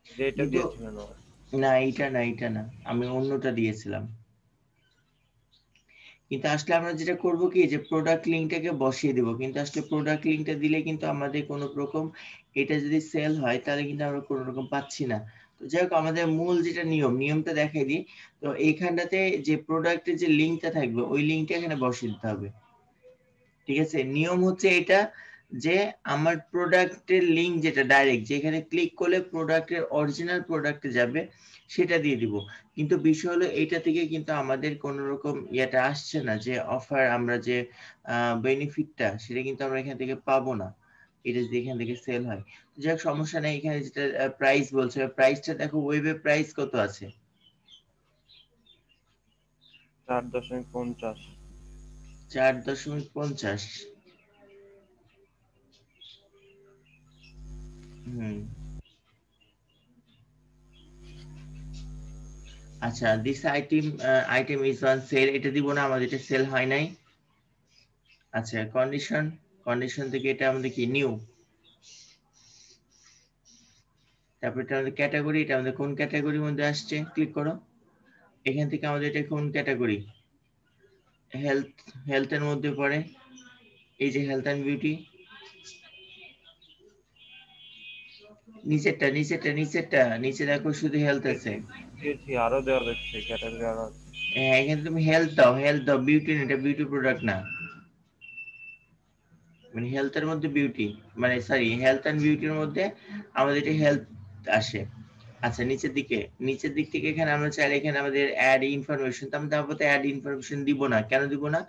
যেটা কিন্তু দিয়েছিলেন আমার। না এইটা না, এইটা না, আমি অন্যটা দিয়েছিলাম। কিন্তু আসলে আমরা যেটা করব কি, যে প্রোডাক্ট লিংকটাকে বসিয়ে দেব, কিন্তু আসলে প্রোডাক্ট লিংকটা দিলে কিন্তু আমাদের কোনো রকম, এটা যদি সেল হয় তাহলে কিন্তু আমরা কোনো রকম পাচ্ছি না। তো যাই হোক, আমাদের মূল যেটা নিয়মটা দেখাই দিই। তো এইখানটাতে যে প্রোডাক্টের যে লিংকটা থাকবে, ওই লিংকটা এখানে বসিয়ে দিতে হবে। ঠিক আছে, নিয়ম হচ্ছে এটা, যে আমার প্রোডাক্টের লিংক যেটা ডাইরেক্ট, যেখানে ক্লিক করলে প্রোডাক্টের অরিজিনাল প্রোডাক্টে যাবে, সেটা দিয়ে দিব। কিন্তু বিষয় হলো এইটা থেকে কিন্তু আমাদের কোনো রকম ইয়েটা আসছে না, যে অফার, আমরা যে বেনিফিটটা, সেটা কিন্তু আমরা এখান থেকে পাবো না, এটা যদি এখান থেকে সেল হয়। যাই হোক সমস্যা নেই, এখানে যেটা প্রাইস বলছে, প্রাইসটা দেখো, ওয়েবে প্রাইস কত আছে? 4.50। 4.50। হুম, আচ্ছা, this item is on sell, এটা দিব না, আমাদের এটা সেল হয় নাই। আচ্ছা কন্ডিশন, কন্ডিশন থেকে এটা আমাদের কি নিউ, তারপর এটা আমাদের ক্যাটাগরি, এটা আমাদের কোন ক্যাটাগরির মধ্যে আসছে ক্লিক করো। এখান থেকে আমাদের এটা কোন ক্যাটাগরি, হেলথ, হেলথের মধ্যে পড়ে, এই যে হেলথ এন্ড বিউটি, নিচেরটা নিচেরটা নিচেরটা নিচে দেখো শুধু হেলথ আছে। আরো দেওয়া যাচ্ছে ক্যাটাগরি আরো আছে। হ্যাঁ এখানে তুমি হেলথ দাও, হেলথ দাও, বিউটি না, এটা বিউটি প্রোডাক্ট না, মানে হেলথের মধ্যে বিউটি, মানে সরি হেলথ এন্ড বিউটির মধ্যে আমাদের এটা হেলথ আসে। আচ্ছা নিচের দিকে, নিচের দিক থেকে এখানে আমরা চাইলে এখানে আমাদের অ্যাড ইনফরমেশন, আমরা তারপর অ্যাড ইনফরমেশন দিব না, কেন দিব না,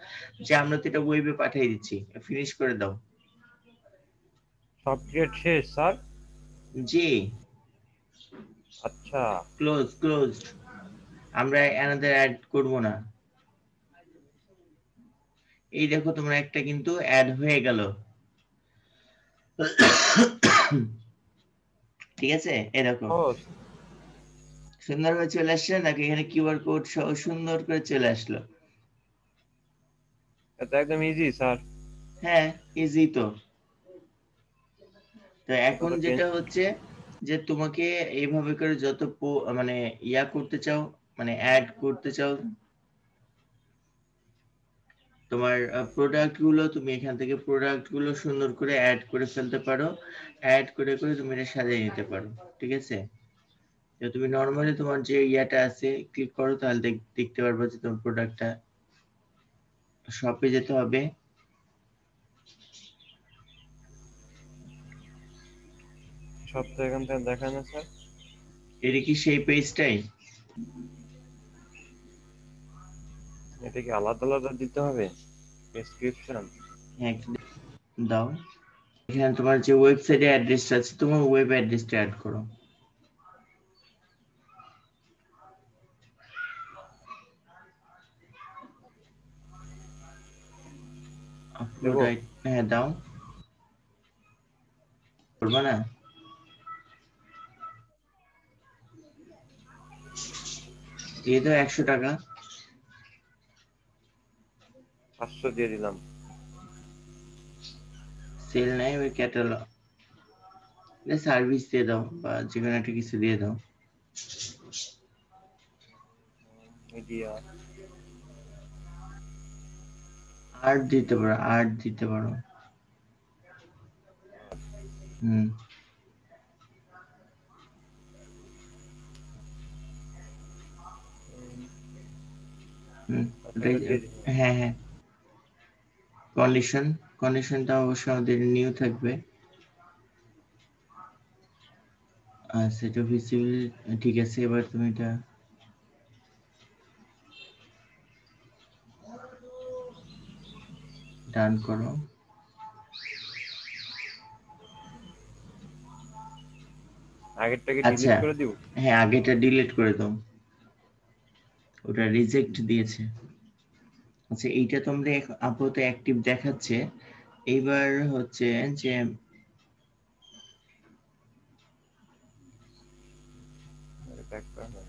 যে আমরা তো এটা ওয়েবে পাঠিয়ে দিচ্ছি, ফিনিশ করে দাও। সব ক্রিয়েট শেষ স্যার? জি আচ্ছা ক্লোজ ক্লোজ, আমরা অ্যানাদার অ্যাড করব না। এই দেখো তোমরা একটা কিন্তু অ্যাড হয়ে গেল, ঠিক আছে এরকম ও সুন্দরভাবে চলে আসছে, নাকি এখানে কিউআর কোড সহ সুন্দর করে চলে আসলো। এটা একদম ইজি স্যার। হ্যাঁ ইজি তো। তো এটা এখন তো যেটা হচ্ছে যে তোমাকে এইভাবে করে যত মানে ইয়া করতে চাও, মানে অ্যাড করতে চাও, তোমার প্রোডাক্ট গুলো তুমি এখান থেকে প্রোডাক্ট গুলো সুন্দর করে অ্যাড করে ফেলতে পারো, অ্যাড করে করে তুমি এটা সাজিয়ে নিতে পারো, ঠিক আছে। তো তুমি নরমালি তোমার যে ইয়াটা আছে ক্লিক করো, তাহলে দেখতে পারবে যে তোমার প্রোডাক্টটা, শপে যেতে হবে, সব তো এখান থেকে দেখায় না স্যার। এটা কি সেই পেজটাই? এটা কি আলাদা আলাদা দিতে হবে ডেসক্রিপশন? হ্যাঁ দাও, এখানে তোমার যে ওয়েবসাইটের অ্যাড্রেসটা আছে তোমার ওয়েব অ্যাড্রেসটা অ্যাড করো। আপলোড, হ্যাঁ দাও, করবা না? দিয়ে দাও 100 টাকা, 500 দিয়ে দিলাম। সেল নাই ওই ক্যাটালগ, সার্ভিস দিয়ে দাও বা যে কোনো একটা কিছু দিয়ে দাও। মিডিয়া আর্ট দিতে পারো, আর্ট দিতে পারো। হুম হুম হ্যাঁ হ্যাঁ, কন্ডিশন, কন্ডিশনটা অবশ্যই আমাদের নিউ থাকবে। সেটা ভিজিবল, ঠিক আছে। এবার তুমি এটা ডান করো। আগেরটাকে আচ্ছা ডিলিট করে দিব? হ্যাঁ আগেটা ডিলিট করে দাও, ওটা রিজেক্ট দিয়েছে। আচ্ছা এইটা তোমরা আপাতত অ্যাক্টিভ দেখাচ্ছে, এইবার হচ্ছে যে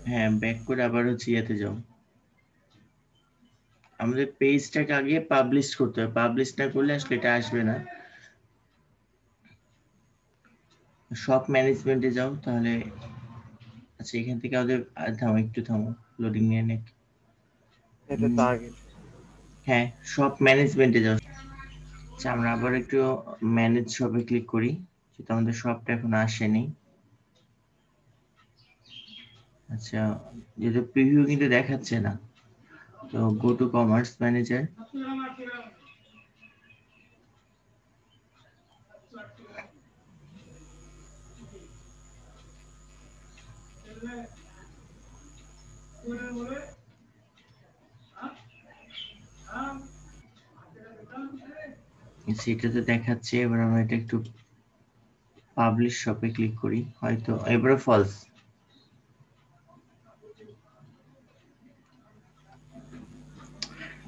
হ্যাঁ ব্যাক করে আবার হচ্ছে ইয়েতে যাও, আমাদের পেজটাকে আগে পাবলিশ করতে হবে, পাবলিশ না করলে আসলে এটা আসবে না। শপ ম্যানেজমেন্টে যাও তাহলে, আচ্ছা এখান থেকে আমাদের থামো একটু থামো, লোডিং নিয়ে নেক। এটা তো আগে। হ্যাঁ শপ ম্যানেজমেন্টে যাও। আচ্ছা আমরা আবার একটু ম্যানেজ শপে ক্লিক করি, যেটা আমাদের শপটা এখন আসেনি। আচ্ছা যেটা প্রিভিউ কিন্তু দেখাচ্ছে না, তো গো টু কমার্স ম্যানেজার, সেটাতে দেখাচ্ছে। এবার আমরা এটা একটু পাবলিশ শপে ক্লিক করি, হয়তো এবারে ফলস,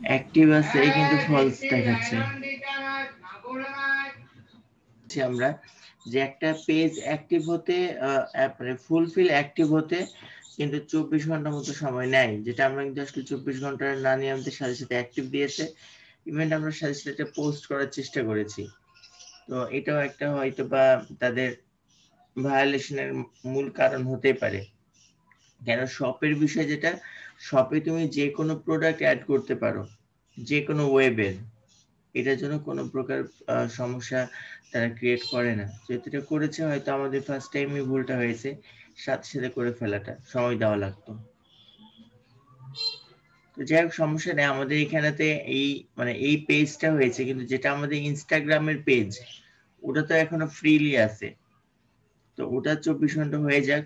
অ্যাক্টিভ আছে কিন্তু ফলস দেখাচ্ছে। আমরা যে একটা পেজ অ্যাক্টিভ হতে মানে ফুলফিল অ্যাক্টিভ হতে কিন্তু 24 ঘন্টার মতো সময় নেয়, যেটা আমরা কিন্তু আসলে 24 ঘন্টা না নিয়ে আমাদের সাথে সাথে অ্যাক্টিভ দিয়েছে, ইভেন্ট আমরা সাথে সাথে পোস্ট করার চেষ্টা করেছি। তো এটাও একটা হয়তো বা তাদের ভায়োলেশনের মূল কারণ হতে পারে। কেন শপের বিষয় যেটা, শপে তুমি যে কোনো প্রোডাক্ট অ্যাড করতে পারো, যে কোনো ওয়েবের, এটার জন্য কোনো প্রকার সমস্যা তারা ক্রিয়েট করে না। যেহেতু এটা করেছে, হয়তো আমাদের ফার্স্ট টাইমই ভুলটা হয়েছে, সাথে সাথে করে ফেলাটা সময় দেওয়া লাগতো। তো যাই হোক, সমস্যা নেই। আমাদের এখানেতে এই মানে এই পেজটা হয়েছে, কিন্তু যেটা আমাদের ইনস্টাগ্রামের পেজ, ওটা তো এখনো ফ্রিলি আছে। তো ওটা 24 ঘন্টা হয়ে যাক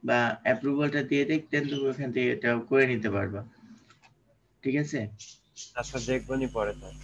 বা অ্যাপ্রুভালটা দিয়ে দেখ, দেন তুমি ওখান থেকে এটা করে নিতে পারবা। ঠিক আছে? আচ্ছা দেখবনি পরে তাই।